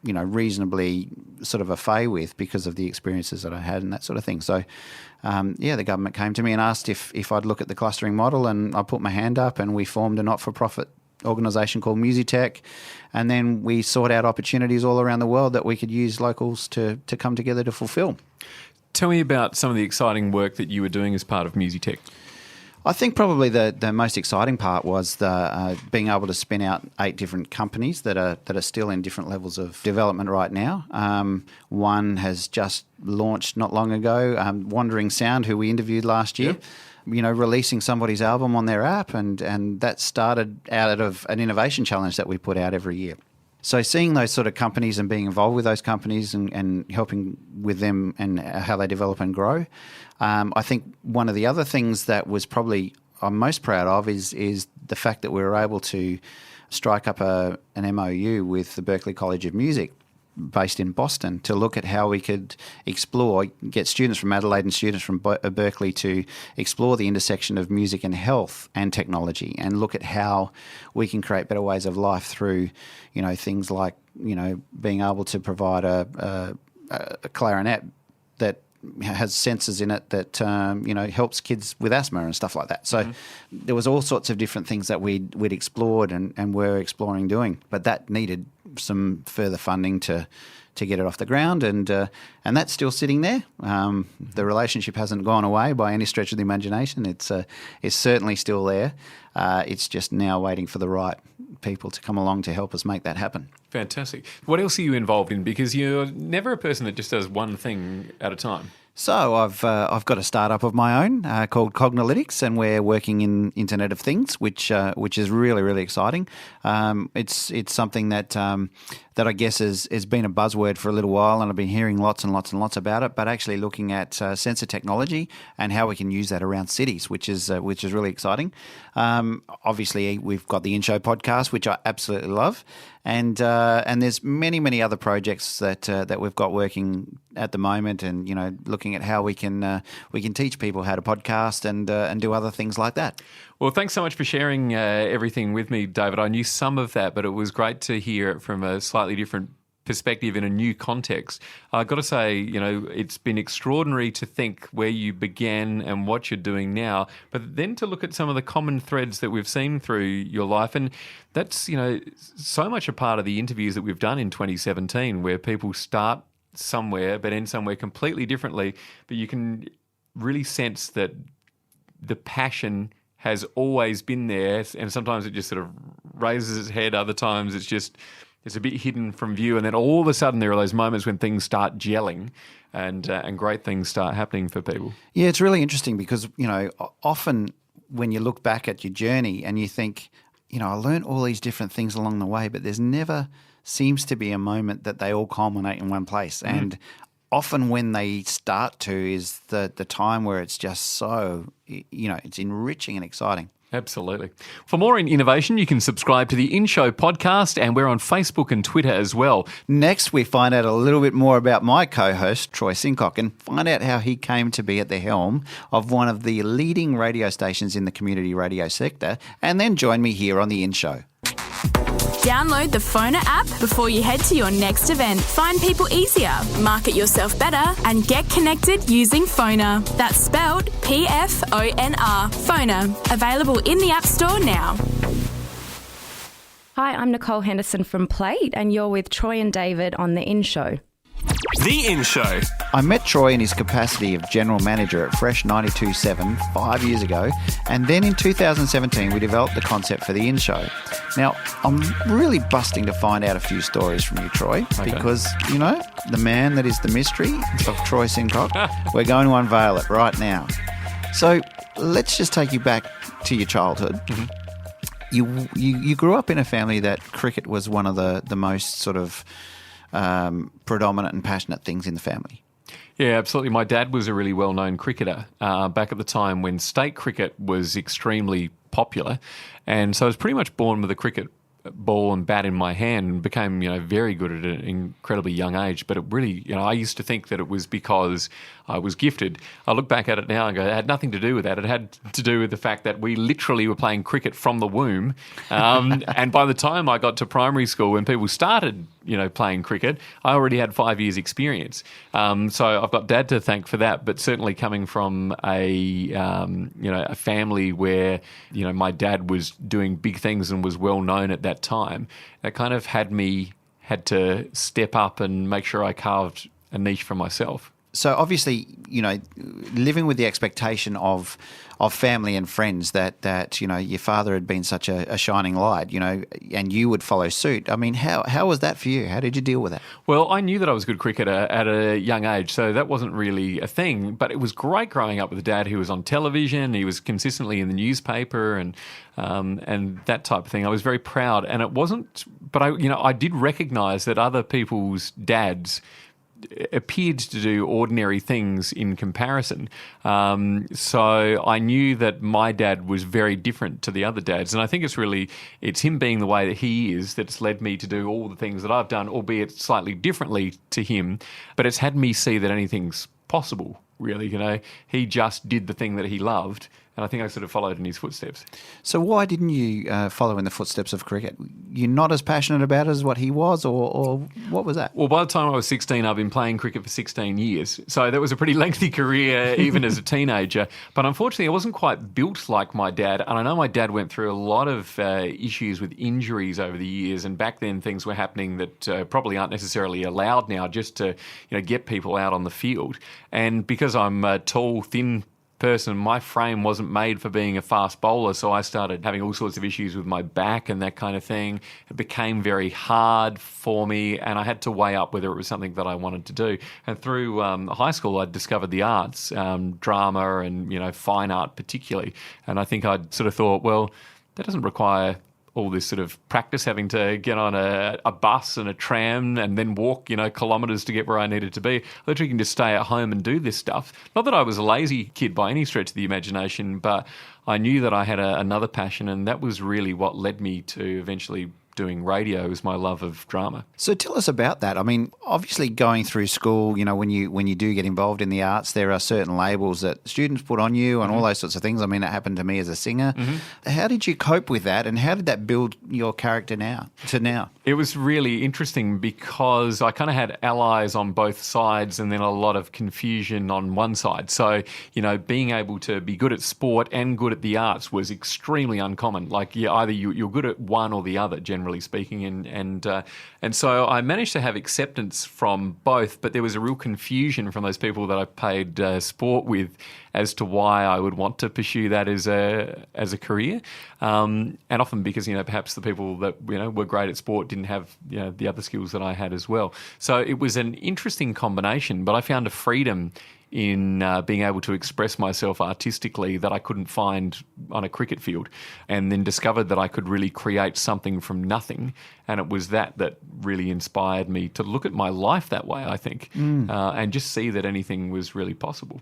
reasonably sort of au fait with because of the experiences that I had and that sort of thing. So, the government came to me and asked if I'd look at the clustering model, and I put my hand up, and we formed a not-for-profit organisation called Musitech, and then we sought out opportunities all around the world that we could use locals to come together to fulfil. Tell me about some of the exciting work that you were doing as part of Musitech. I think probably the most exciting part was the being able to spin out 8 different companies that are still in different levels of development right now. One has just launched not long ago, Wandering Sound, who we interviewed last year. Yep. Releasing somebody's album on their app, and that started out of an innovation challenge that we put out every year. So seeing those sort of companies and being involved with those companies and helping with them and how they develop and grow. I think one of the other things that was probably I'm most proud of is the fact that we were able to strike up an MOU with the Berklee College of Music, based in Boston, to look at how we could get students from Adelaide and students from Berklee to explore the intersection of music and health and technology, and look at how we can create better ways of life through, things like, being able to provide a clarinet that has sensors in it that helps kids with asthma and stuff like that. So there was all sorts of different things that we'd explored and were exploring doing, but that needed some further funding to get it off the ground, and that's still sitting there. The relationship hasn't gone away by any stretch of the imagination. It's certainly still there. It's just now waiting for the right people to come along to help us make that happen. Fantastic. What else are you involved in? Because you're never a person that just does one thing at a time. So I've got a startup of my own called Cognalytics, and we're working in Internet of Things, which is really, really exciting. It's something that I guess has been a buzzword for a little while, and I've been hearing lots and lots and lots about it. But actually looking at sensor technology and how we can use that around cities, which is really exciting. Obviously, we've got the InShow podcast, which I absolutely love, and there's many other projects that we've got working at the moment, and looking at how we can teach people how to podcast and do other things like that. Well, thanks so much for sharing everything with me, David. I knew some of that, but it was great to hear it from a slightly different perspective in a new context. I've got to say, it's been extraordinary to think where you began and what you're doing now, but then to look at some of the common threads that we've seen through your life. And that's, so much a part of the interviews that we've done in 2017, where people start somewhere but end somewhere completely differently, but you can really sense that the passion has always been there, and sometimes it just sort of raises its head, other times it's a bit hidden from view, and then all of a sudden there are those moments when things start gelling and great things start happening for people. Yeah, it's really interesting because, often when you look back at your journey and you think, I learned all these different things along the way, but there's never seems to be a moment that they all culminate in one place. And often when they start to is the time where it's just so, it's enriching and exciting. Absolutely. For more in innovation, you can subscribe to the In Show podcast, and we're on Facebook and Twitter as well. Next, we find out a little bit more about my co-host, Troy Sincock, and find out how he came to be at the helm of one of the leading radio stations in the community radio sector, and then join me here on the In Show. Download the Phoner app before you head to your next event. Find people easier, market yourself better, and get connected using Phoner. That's spelled PFONR. Phoner. Available in the App Store now. Hi, I'm Nicole Henderson from Plate, and you're with Troy and David on The In Show. The In Show. I met Troy in his capacity of General Manager at Fresh 92.7 5 years ago, and then in 2017 we developed the concept for The In Show. Now, I'm really busting to find out a few stories from you, Troy, because, the man that is the mystery of Troy Sincock, we're going to unveil it right now. So let's just take you back to your childhood. Mm-hmm. You grew up in a family that cricket was one of the most sort of predominant and passionate things in the family. Yeah, absolutely. My dad was a really well-known cricketer back at the time when state cricket was extremely popular. And so I was pretty much born with a cricket ball and bat in my hand and became, very good at an incredibly young age. But it really, I used to think that it was because I was gifted. I look back at it now and go, it had nothing to do with that. It had to do with the fact that we literally were playing cricket from the womb. And by the time I got to primary school, when people started, playing cricket, I already had 5 years experience. So I've got Dad to thank for that, but certainly coming from a family where, my dad was doing big things and was well known at that time, that kind of had to step up and make sure I carved a niche for myself. So obviously, living with the expectation of family and friends that your father had been such a shining light, and you would follow suit. I mean, how was that for you? How did you deal with that? Well, I knew that I was a good cricketer at a young age, so that wasn't really a thing. But it was great growing up with a dad who was on television. He was consistently in the newspaper and that type of thing. I was very proud, and it wasn't. But I did recognise that other people's dads appeared to do ordinary things in comparison. So I knew that my dad was very different to the other dads. And I think it's him being the way that he is that's led me to do all the things that I've done, albeit slightly differently to him. But it's had me see that anything's possible, really. He just did the thing that he loved. And I think I sort of followed in his footsteps. So why didn't you follow in the footsteps of cricket? You're not as passionate about it as what he was, or what was that? Well, by the time I was 16, I've been playing cricket for 16 years. So that was a pretty lengthy career, even as a teenager. But unfortunately, I wasn't quite built like my dad. And I know my dad went through a lot of issues with injuries over the years. And back then, things were happening that probably aren't necessarily allowed now, just to get people out on the field. And because I'm a tall, thin person, my frame wasn't made for being a fast bowler, so I started having all sorts of issues with my back and that kind of thing. It became very hard for me, and I had to weigh up whether it was something that I wanted to do. And through high school, I discovered the arts, drama and fine art particularly. And I think I'd sort of thought, well, that doesn't require all this sort of practice, having to get on a bus and a tram and then walk, kilometres to get where I needed to be. I literally can just stay at home and do this stuff. Not that I was a lazy kid by any stretch of the imagination, but I knew that I had another passion, and that was really what led me to eventually doing radio, is my love of drama. So tell us about that. I mean, obviously going through school, when you do get involved in the arts, there are certain labels that students put on you and all those sorts of things. I mean, it happened to me as a singer. Mm-hmm. How did you cope with that, and how did that build your character now? It was really interesting because I kind of had allies on both sides and then a lot of confusion on one side. So, being able to be good at sport and good at the arts was extremely uncommon. Like, either you're good at one or the other, generally speaking, and so I managed to have acceptance from both, but there was a real confusion from those people that I played sport with as to why I would want to pursue that as a career, and often because perhaps the people that were great at sport didn't have the other skills that I had as well. So it was an interesting combination, but I found a freedom in being able to express myself artistically that I couldn't find on a cricket field, and then discovered that I could really create something from nothing. And it was that really inspired me to look at my life that way, I think, and just see that anything was really possible.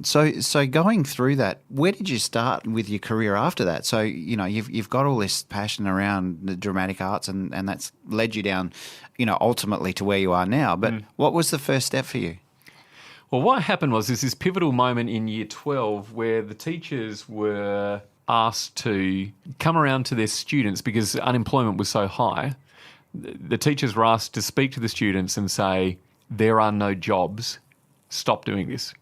So going through that, where did you start with your career after that? So, you've got all this passion around the dramatic arts, and that's led you down, ultimately to where you are now. But what was the first step for you? Well, what happened was there's this pivotal moment in year 12 where the teachers were asked to come around to their students because unemployment was so high. The teachers were asked to speak to the students and say, there are no jobs, stop doing this.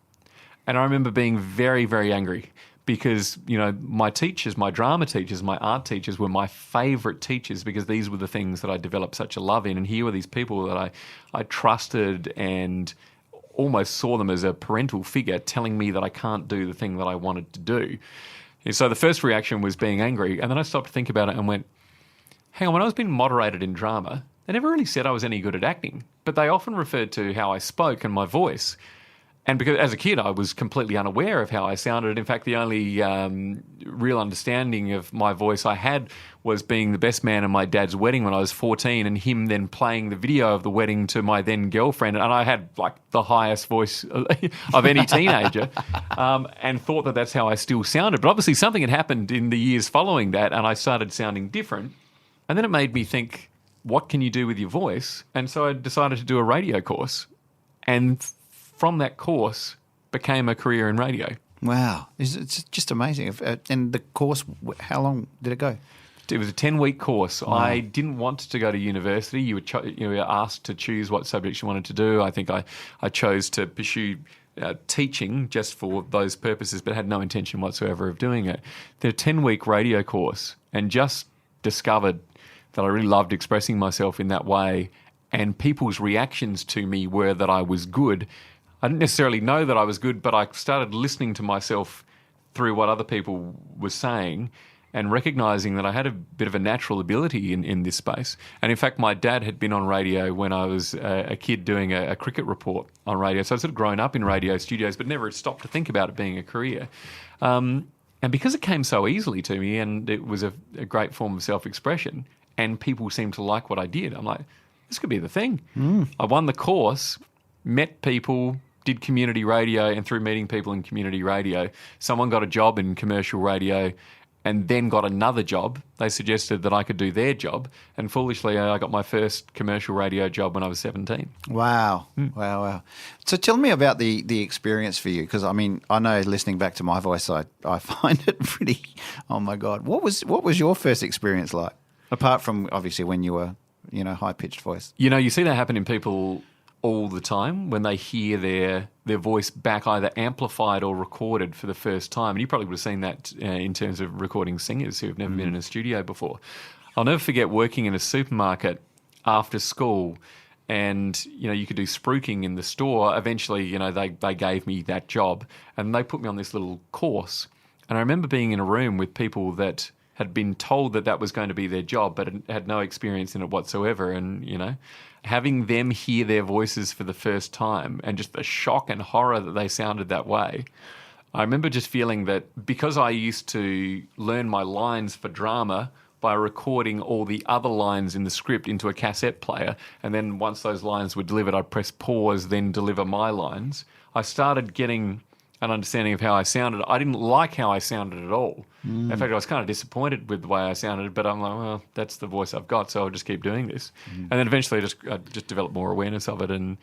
And I remember being very, very angry because, my teachers, my drama teachers, my art teachers were my favourite teachers because these were the things that I developed such a love in. And here were these people that I trusted and almost saw them as a parental figure telling me that I can't do the thing that I wanted to do. And so the first reaction was being angry, and then I stopped to think about it and went, hang on, when I was being moderated in drama, they never really said I was any good at acting, but they often referred to how I spoke and my voice. And because as a kid, I was completely unaware of how I sounded. In fact, the only real understanding of my voice I had was being the best man at my dad's wedding when I was 14 and him then playing the video of the wedding to my then girlfriend. And I had the highest voice of any teenager and thought that that's how I still sounded. But obviously something had happened in the years following that and I started sounding different. And then it made me think, what can you do with your voice? And so I decided to do a radio course. And from that course became a career in radio. Wow. It's just amazing. And the course, how long did it go? It was a 10-week course. Wow. I didn't want to go to university. You were asked to choose what subjects you wanted to do. I think I chose to pursue teaching just for those purposes, but had no intention whatsoever of doing it. The 10-week radio course, and just discovered that I really loved expressing myself in that way, and people's reactions to me were that I was good. I didn't necessarily know that I was good, but I started listening to myself through what other people were saying and recognising that I had a bit of a natural ability in this space. And in fact, my dad had been on radio when I was a kid doing a cricket report on radio. So I'd sort of grown up in radio studios, but never stopped to think about it being a career. And because it came so easily to me and it was a great form of self-expression and people seemed to like what I did, I'm like, this could be the thing. I won the course, met people, did community radio, and through meeting people in community radio, someone got a job in commercial radio and then got another job. They suggested that I could do their job, and foolishly I got my first commercial radio job when I was 17. Wow. Wow. So tell me about the experience for you, because I know listening back to my voice, I find it pretty, oh my God. What was your first experience like? Apart from obviously when you were, high-pitched voice. You see that happen in people all the time when they hear their voice back either amplified or recorded for the first time. And you probably would have seen that in terms of recording singers who have never been in a studio before. I'll never forget working in a supermarket after school and, you could do spruiking in the store. Eventually, they gave me that job and they put me on this little course. And I remember being in a room with people that had been told that was going to be their job, but had no experience in it whatsoever. And, having them hear their voices for the first time and just the shock and horror that they sounded that way. I remember just feeling that because I used to learn my lines for drama by recording all the other lines in the script into a cassette player, and then once those lines were delivered, I'd press pause, then deliver my lines, I started getting an understanding of how I sounded. I didn't like how I sounded at all. In fact, I was kind of disappointed with the way I sounded, but I'm like, well, that's the voice I've got, so I'll just keep doing this. And then eventually I just developed more awareness of it. And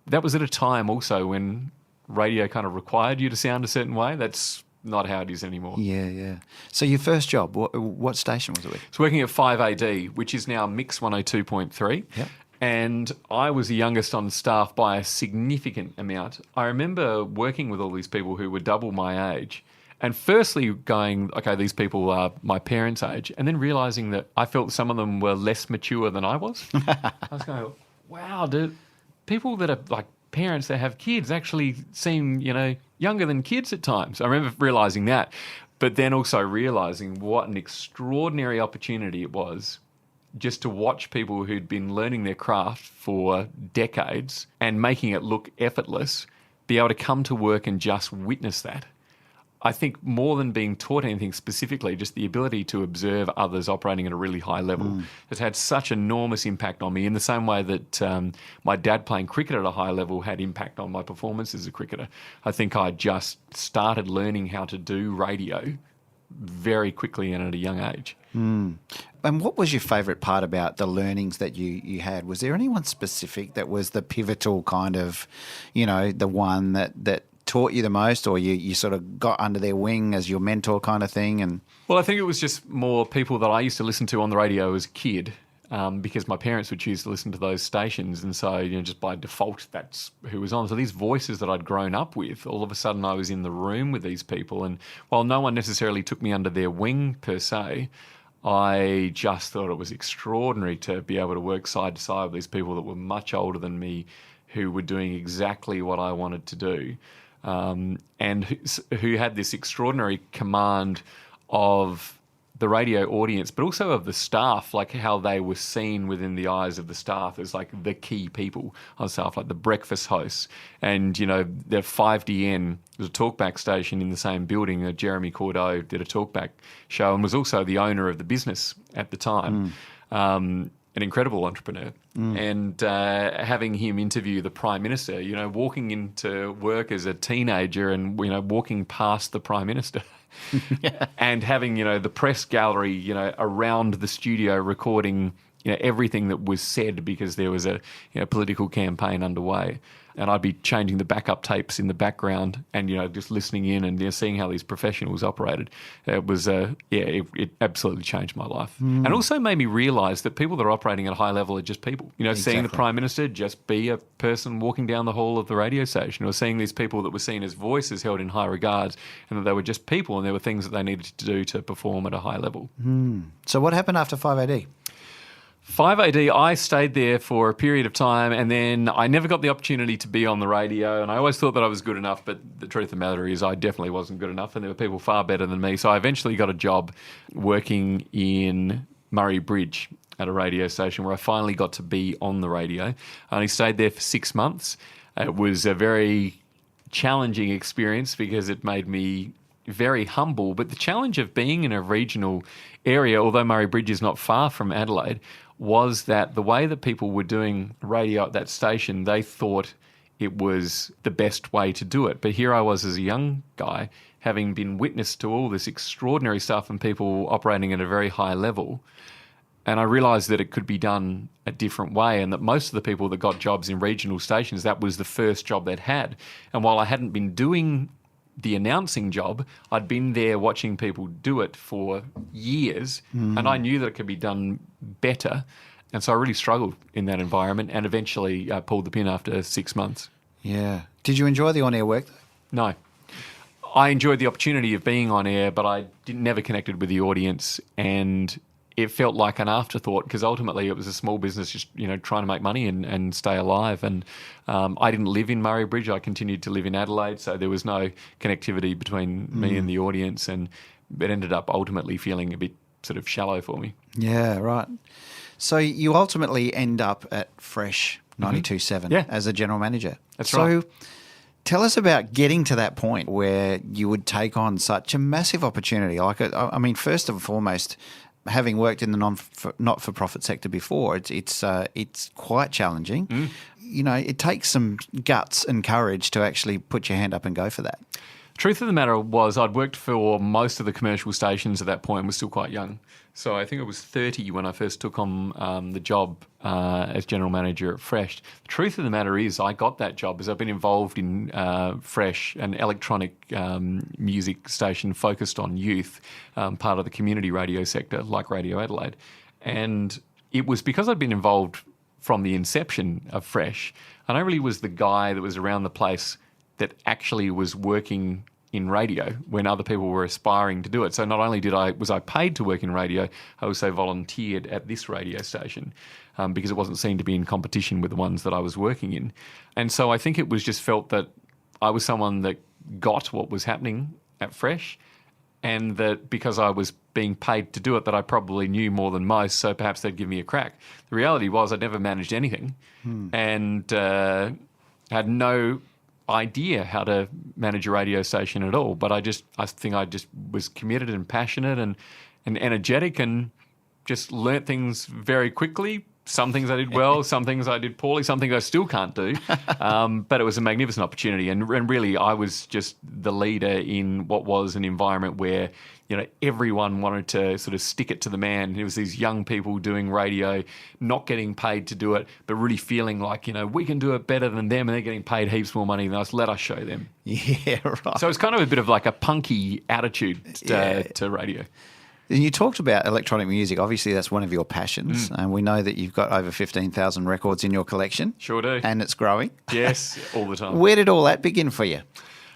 that was at a time also when radio kind of required you to sound a certain way. That's not how it is anymore. Yeah. So your first job, what station was it with? It's working at 5AD, which is now Mix 102.3. Yep. And I was the youngest on staff by a significant amount. I remember working with all these people who were double my age and firstly going, okay, these people are my parents' age, and then realising that I felt some of them were less mature than I was. I was going, wow, dude, people that are like parents that have kids actually seem, younger than kids at times. I remember realising that, but then also realising what an extraordinary opportunity it was just to watch people who'd been learning their craft for decades and making it look effortless be able to come to work and just witness that. I think more than being taught anything specifically, just the ability to observe others operating at a really high level has had such enormous impact on me, in the same way that my dad playing cricket at a high level had impact on my performance as a cricketer. I think I just started learning how to do radio very quickly and at a young age. And what was your favourite part about the learnings that you had? Was there anyone specific that was the pivotal kind of, the one that taught you the most, or you sort of got under their wing as your mentor kind of thing? And well, I think it was just more people that I used to listen to on the radio as a kid, because my parents would choose to listen to those stations, and so just by default that's who was on. So these voices that I'd grown up with, all of a sudden I was in the room with these people, and while no one necessarily took me under their wing per se, I just thought it was extraordinary to be able to work side to side with these people that were much older than me, who were doing exactly what I wanted to do. And who had this extraordinary command of the radio audience, but also of the staff, like how they were seen within the eyes of the staff as like the key people on staff, like the breakfast hosts. And, the 5DN was a talkback station in the same building. Jeremy Cordeaux did a talkback show and was also the owner of the business at the time. An incredible entrepreneur. And having him interview the Prime Minister, walking into work as a teenager and, walking past the Prime Minister and having, the press gallery, around the studio recording, everything that was said because there was a political campaign underway. And I'd be changing the backup tapes in the background and, just listening in and seeing how these professionals operated. It was, it absolutely changed my life. And also made me realise that people that are operating at a high level are just people. Seeing the Prime Minister just be a person walking down the hall of the radio station, or seeing these people that were seen as voices held in high regards, and that they were just people and there were things that they needed to do to perform at a high level. So what happened after 5AD? 5AD, I stayed there for a period of time, and then I never got the opportunity to be on the radio, and I always thought that I was good enough, but the truth of the matter is I definitely wasn't good enough, and there were people far better than me. So I eventually got a job working in Murray Bridge at a radio station where I finally got to be on the radio. I only stayed there for 6 months. It was a very challenging experience because it made me very humble, but the challenge of being in a regional area, although Murray Bridge is not far from Adelaide, was that the way that people were doing radio at that station, they thought it was the best way to do it. But here I was as a young guy, having been witness to all this extraordinary stuff and people operating at a very high level. And I realised that it could be done a different way, and that most of the people that got jobs in regional stations, that was the first job they'd had. And while I hadn't been doing the announcing job, I'd been there watching people do it for years, and I knew that it could be done better. And so I really struggled in that environment, and eventually pulled the pin after 6 months. Yeah. Did you enjoy the on-air work? No. I enjoyed the opportunity of being on air, but I never connected with the audience, and it felt like an afterthought because ultimately it was a small business just, trying to make money and stay alive. And I didn't live in Murray Bridge. I continued to live in Adelaide, so there was no connectivity between me and the audience, and it ended up ultimately feeling a bit sort of shallow for me. Yeah, right. So you ultimately end up at Fresh 92.7 as a general manager. That's right. So tell us about getting to that point where you would take on such a massive opportunity. I mean, first and foremost, having worked in the not-for-profit sector before, it's quite challenging. It takes some guts and courage to actually put your hand up and go for that. Truth of the matter was I'd worked for most of the commercial stations at that point and was still quite young. So I think I was 30 when I first took on the job as general manager at Fresh. The truth of the matter is I got that job as I've been involved in Fresh, an electronic music station focused on youth, part of the community radio sector like Radio Adelaide. And it was because I'd been involved from the inception of Fresh, and I really was the guy that was around the place that actually was working in radio when other people were aspiring to do it. So not only was I paid to work in radio, I also volunteered at this radio station because it wasn't seen to be in competition with the ones that I was working in. And so I think it was just felt that I was someone that got what was happening at Fresh, and that because I was being paid to do it, that I probably knew more than most, so perhaps they'd give me a crack. The reality was I'd never managed anything and had no idea how to manage a radio station at all. But I think I just was committed and passionate and energetic, and just learnt things very quickly. Some things I did well, some things I did poorly, some things I still can't do. But it was a magnificent opportunity. And really, I was just the leader in what was an environment where, everyone wanted to sort of stick it to the man. There was these young people doing radio, not getting paid to do it, but really feeling like, we can do it better than them, and they're getting paid heaps more money than us. Let us show them. Yeah, right. So it's kind of a bit of like a punky attitude to radio. And you talked about electronic music. Obviously, that's one of your passions. And we know that you've got over 15,000 records in your collection. Sure do. And it's growing. Yes, all the time. Where did all that begin for you?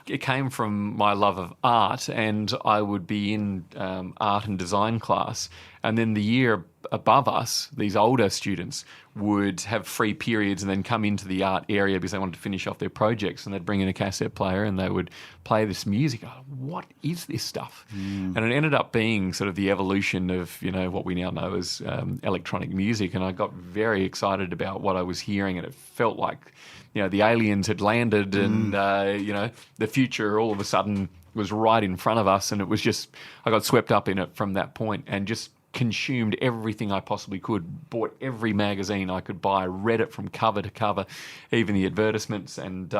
It came from my love of art, and I would be in art and design class. And then the year above us, these older students would have free periods and then come into the art area because they wanted to finish off their projects, and they'd bring in a cassette player and they would play this music. Oh, what is this stuff? And it ended up being sort of the evolution of, what we now know as electronic music. And I got very excited about what I was hearing, and it felt like, the aliens had landed and, the future all of a sudden was right in front of us. And it was just, I got swept up in it from that point and just consumed everything I possibly could, bought every magazine I could buy, read it from cover to cover, even the advertisements, and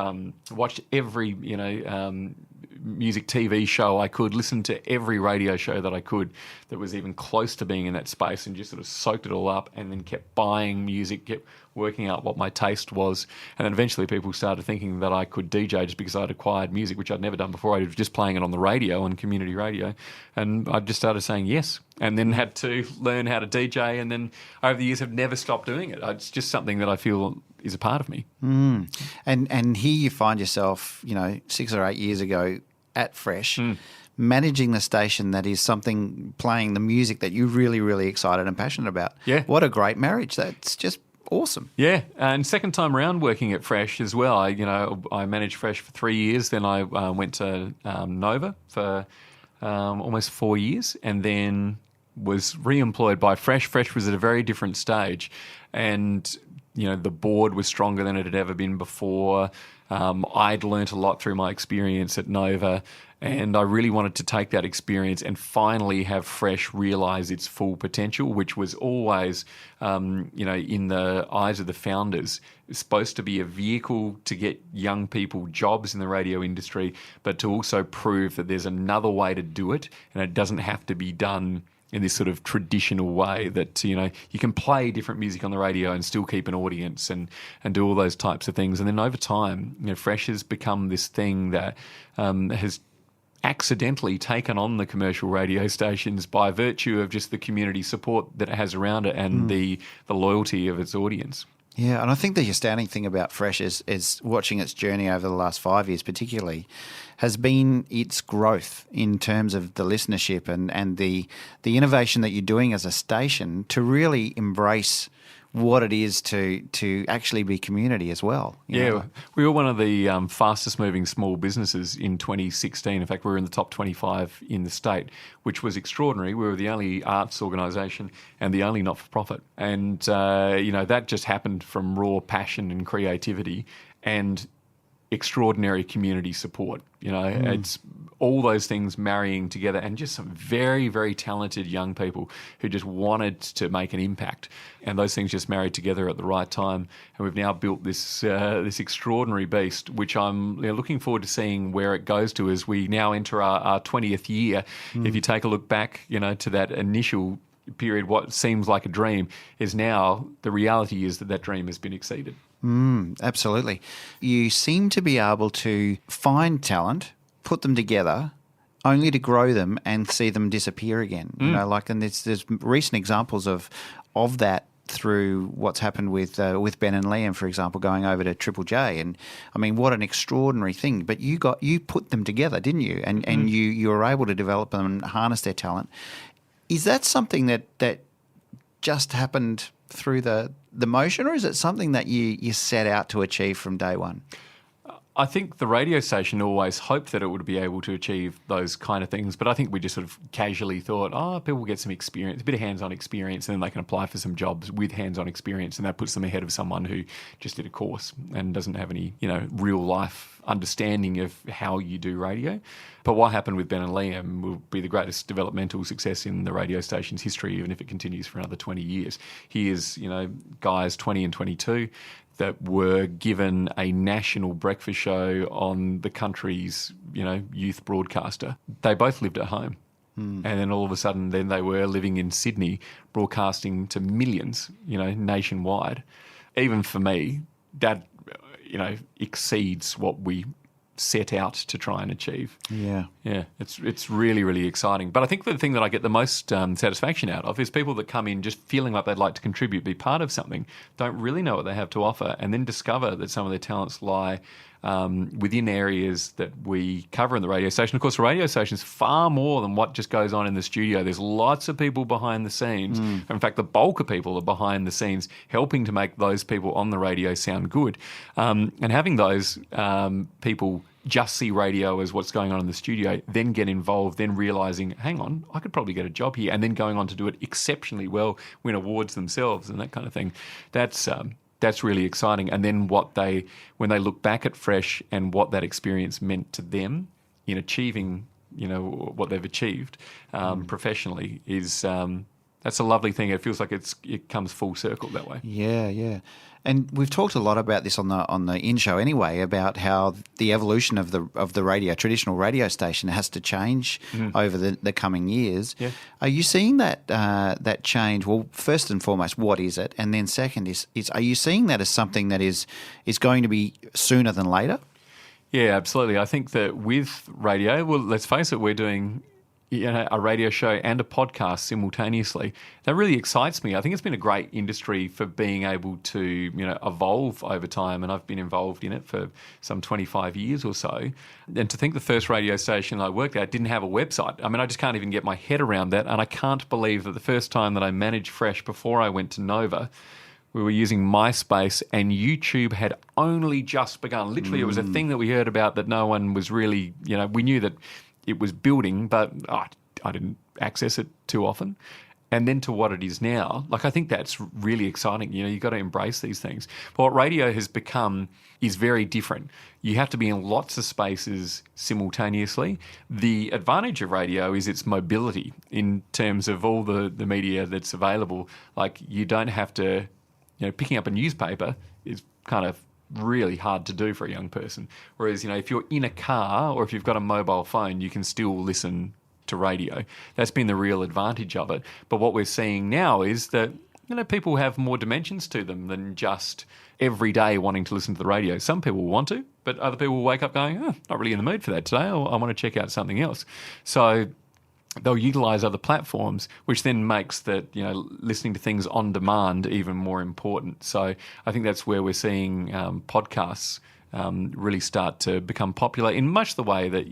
watched every, music TV show I could, listened to every radio show that I could that was even close to being in that space, and just sort of soaked it all up, and then kept buying music, kept working out what my taste was. And then eventually people started thinking that I could DJ just because I'd acquired music, which I'd never done before. I was just playing it on the radio, on community radio. And I just started saying yes, and then had to learn how to DJ, and then over the years have never stopped doing it. It's just something that I feel is a part of me. And here you find yourself, 6 or 8 years ago at Fresh, managing the station that is playing the music that you're really, really excited and passionate about. Yeah. What a great marriage. That's just awesome. Yeah, and second time around working at Fresh as well. I managed Fresh for 3 years, then I went to Nova for almost 4 years, and then was re-employed by Fresh. Fresh was at a very different stage, and the board was stronger than it had ever been before. I'd learnt a lot through my experience at Nova, and I really wanted to take that experience and finally have Fresh realise its full potential, which was always, in the eyes of the founders, supposed to be a vehicle to get young people jobs in the radio industry, but to also prove that there's another way to do it, and it doesn't have to be done in this sort of traditional way that, you can play different music on the radio and still keep an audience and do all those types of things. And then over time, Fresh has become this thing that has accidentally taken on the commercial radio stations by virtue of just the community support that it has around it and the loyalty of its audience. Yeah, and I think the astounding thing about Fresh is watching its journey over the last 5 years particularly has been its growth in terms of the listenership and the innovation that you're doing as a station to really embrace what it is to actually be community as well. Yeah, we were one of the fastest moving small businesses in 2016. In fact, we were in the top 25 in the state, which was extraordinary. We were the only arts organisation and the only not-for-profit. And, that just happened from raw passion and creativity and extraordinary community support. It's all those things marrying together, and just some very, very talented young people who just wanted to make an impact. And those things just married together at the right time. And we've now built this this extraordinary beast, which I'm looking forward to seeing where it goes to as we now enter our 20th year. If you take a look back, to that initial period, what seems like a dream is now the reality is that dream has been exceeded. Absolutely. You seem to be able to find talent, put them together, only to grow them and see them disappear again. And there's recent examples of that through what's happened with Ben and Liam, for example, going over to Triple J. And I mean, what an extraordinary thing. But you put them together, didn't you? And you were able to develop them and harness their talent. Is that something that just happened through the motion, or is it something that you set out to achieve from day one? I think the radio station always hoped that it would be able to achieve those kind of things, but I think we just sort of casually thought, people will get some experience, a bit of hands-on experience, and then they can apply for some jobs with hands-on experience, and that puts them ahead of someone who just did a course and doesn't have any, real life understanding of how you do radio. But what happened with Ben and Liam will be the greatest developmental success in the radio station's history, even if it continues for another 20 years. Here's, guys 20 and 22 that were given a national breakfast show on the country's, youth broadcaster. They both lived at home. And then all of a sudden, then they were living in Sydney, broadcasting to millions, nationwide. Even for me, that, exceeds what we set out to try and achieve. Yeah. Yeah, it's really, really exciting. But I think the thing that I get the most satisfaction out of is people that come in just feeling like they'd like to contribute, be part of something, don't really know what they have to offer, and then discover that some of their talents lie within areas that we cover in the radio station. Of course, the radio station is far more than what just goes on in the studio. There's lots of people behind the scenes. In fact, the bulk of people are behind the scenes helping to make those people on the radio sound good. And having those people just see radio as what's going on in the studio, then get involved, then realising, hang on, I could probably get a job here, and then going on to do it exceptionally well, win awards themselves and that kind of thing. That's really exciting. And then when they look back at Fresh and what that experience meant to them in achieving, what they've achieved professionally is that's a lovely thing. It feels like it comes full circle that way. Yeah, yeah. And we've talked a lot about this on the in-show anyway, about how the evolution of the traditional radio station has to change over the coming years. Yeah. Are you seeing that change? Well, first and foremost, what is it? And then second is are you seeing that as something that is going to be sooner than later? Yeah, absolutely. I think that with radio, well, let's face it, we're doing a radio show and a podcast simultaneously. That really excites me. I think it's been a great industry for being able to, evolve over time, and I've been involved in it for some 25 years or so. And to think the first radio station I worked at didn't have a website. I mean, I just can't even get my head around that, and I can't believe that the first time that I managed Fresh before I went to Nova, we were using MySpace, and YouTube had only just begun. Literally, it was a thing that we heard about that no one was really, we knew that it was building, but I didn't access it too often. And then to what it is now, I think that's really exciting. You've got to embrace these things. But what radio has become is very different. You have to be in lots of spaces simultaneously. The advantage of radio is its mobility in terms of all the media that's available. You don't have to, picking up a newspaper is kind of really hard to do for a young person. Whereas, if you're in a car or if you've got a mobile phone, you can still listen to radio. That's been the real advantage of it. But what we're seeing now is that, people have more dimensions to them than just every day wanting to listen to the radio. Some people want to, but other people will wake up going, not really in the mood for that today, or I want to check out something else. So they'll utilise other platforms, which then makes that, listening to things on demand even more important. So I think that's where we're seeing podcasts really start to become popular in much the way that,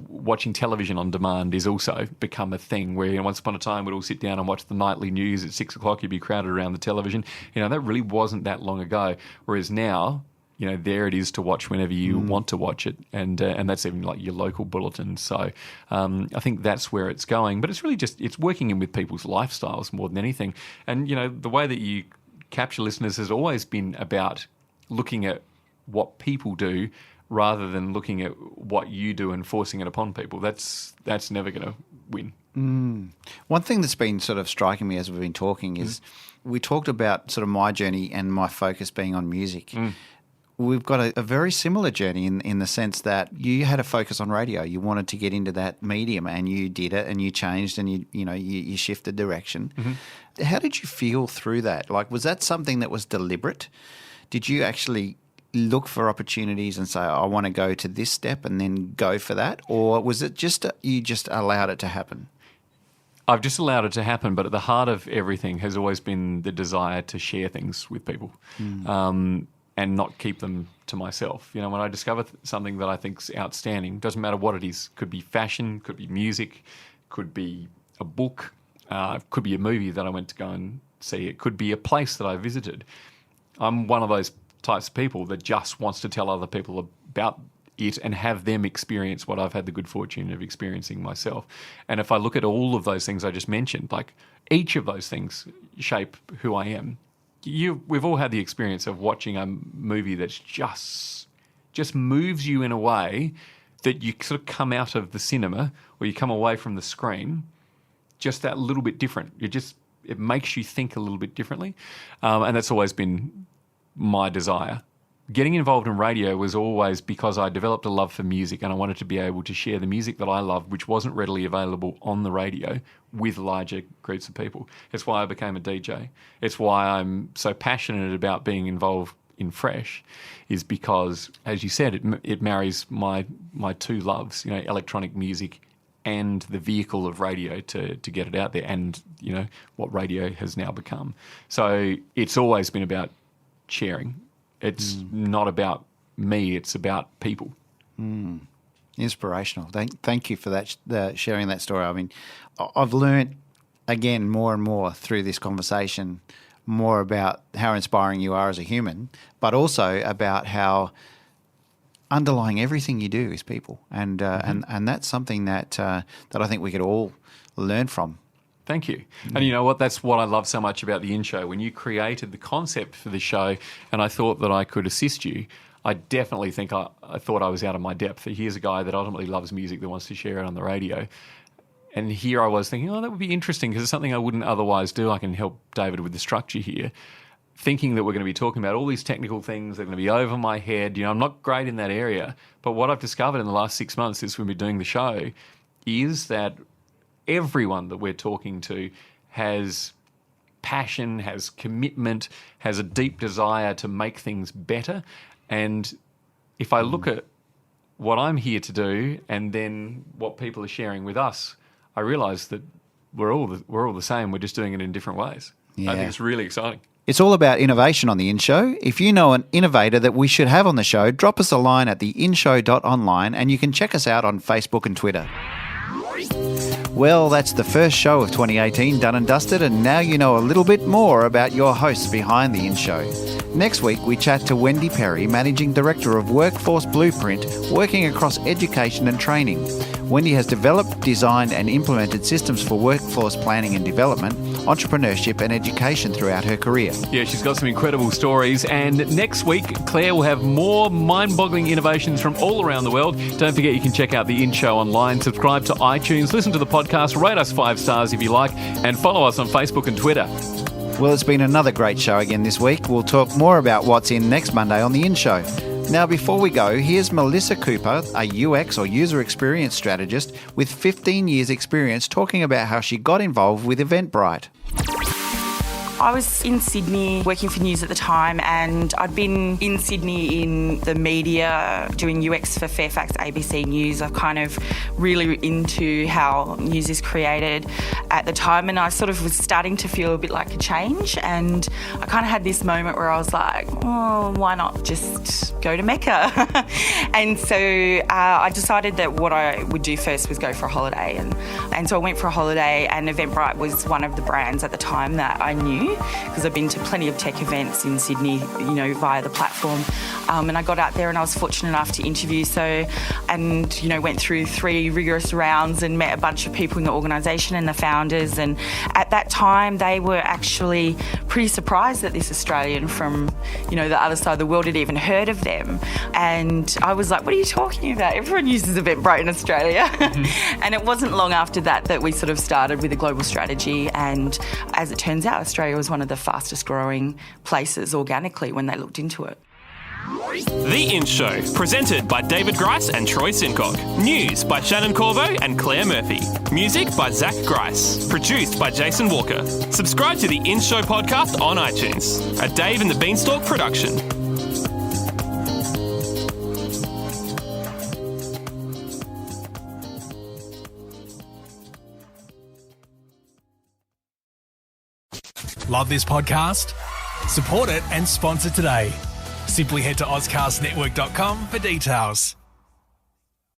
watching television on demand is also become a thing where once upon a time we'd all sit down and watch the nightly news at 6 o'clock. You'd be crowded around the television. That really wasn't that long ago. Whereas now, there it is to watch whenever you want to watch it, and that's even like your local bulletin. So I think that's where it's going. But it's really it's working in with people's lifestyles more than anything. And, the way that you capture listeners has always been about looking at what people do rather than looking at what you do and forcing it upon people. That's never going to win. One thing that's been sort of striking me as we've been talking is we talked about sort of my journey and my focus being on music. We've got a very similar journey in the sense that you had a focus on radio. You wanted to get into that medium, and you did it, and you changed, and you shifted direction. How did you feel through that? Was that something that was deliberate? Did you actually look for opportunities and say, I want to go to this step and then go for that? Or was it just you just allowed it to happen? I've just allowed it to happen, but at the heart of everything has always been the desire to share things with people. And not keep them to myself. When I discover something that I think's outstanding, doesn't matter what it is. Could be fashion, could be music, could be a book, could be a movie that I went to go and see. It could be a place that I visited. I'm one of those types of people that just wants to tell other people about it and have them experience what I've had the good fortune of experiencing myself. And if I look at all of those things I just mentioned, like each of those things shape who I am. We've all had the experience of watching a movie that's just moves you in a way that you sort of come out of the cinema or you come away from the screen just that little bit different. It makes you think a little bit differently. And that's always been my desire. Getting involved in radio was always because I developed a love for music and I wanted to be able to share the music that I loved, which wasn't readily available on the radio, with larger groups of people. It's why I became a DJ. It's why I'm so passionate about being involved in Fresh, is because, as you said, it marries my two loves, electronic music and the vehicle of radio to get it out there, and what radio has now become. So it's always been about sharing. It's not about me, it's about people. Inspirational. Thank you for that, sharing that story. I mean, I've learned, again, more and more through this conversation, more about how inspiring you are as a human, but also about how underlying everything you do is people. And that's something that I think we could all learn from. Thank you. And you know what? That's what I love so much about the In-Show. When you created the concept for the show and I thought that I could assist you, I definitely think I thought I was out of my depth. Here's a guy that ultimately loves music that wants to share it on the radio. And here I was thinking, that would be interesting because it's something I wouldn't otherwise do. I can help David with the structure here. Thinking that we're going to be talking about all these technical things that are going to be over my head. I'm not great in that area. But what I've discovered in the last 6 months since we've been doing the show is that everyone that we're talking to has passion, has commitment, has a deep desire to make things better. And if I look at what I'm here to do and then what people are sharing with us, I realise that we're all the same. We're just doing it in different ways. Yeah. I think it's really exciting. It's all about innovation on The In-Show. If you know an innovator that we should have on the show, drop us a line at theinshow.online and you can check us out on Facebook and Twitter. Well, that's the first show of 2018 done and dusted, and now you know a little bit more about your hosts behind The In-Show. Next week, we chat to Wendy Perry, Managing Director of Workforce Blueprint, working across education and training. Wendy has developed, designed and implemented systems for workforce planning and development, entrepreneurship and education throughout her career. Yeah, she's got some incredible stories, and next week Claire will have more mind-boggling innovations from all around the world. Don't forget you can check out The In-Show online, subscribe to iTunes, listen to the podcast, rate us 5 stars if you like, and follow us on Facebook and Twitter. Well, it's been another great show again this week. We'll talk more about what's in next Monday on The In-Show. Now, before we go, here's Melissa Cooper, a UX or user experience strategist with 15 years experience, talking about how she got involved with Eventbrite. I was in Sydney working for News at the time, and I'd been in Sydney in the media doing UX for Fairfax ABC News. I'm kind of really into how news is created at the time, and I sort of was starting to feel a bit like a change, and I kind of had this moment where I was like, why not just go to Mecca? And so I decided that what I would do first was go for a holiday, and so I went for a holiday, and Eventbrite was one of the brands at the time that I knew, because I've been to plenty of tech events in Sydney, via the platform. And I got out there and I was fortunate enough to interview. Went through 3 rigorous rounds and met a bunch of people in the organisation and the founders. And at that time, they were actually pretty surprised that this Australian from, the other side of the world had even heard of them. And I was like, what are you talking about? Everyone uses Eventbrite in Australia. Mm-hmm. And it wasn't long after that we sort of started with a global strategy. And as it turns out, Australia was one of the fastest growing places organically when they looked into it. The In-Show, presented by David Grice and Troy Sincock. News by Shannon Corvo and Claire Murphy. Music by Zach Grice. Produced by Jason Walker. Subscribe to the In-Show podcast on iTunes. A Dave and the Beanstalk production. Love this podcast? Support it and sponsor today. Simply head to AuscastNetwork.com for details.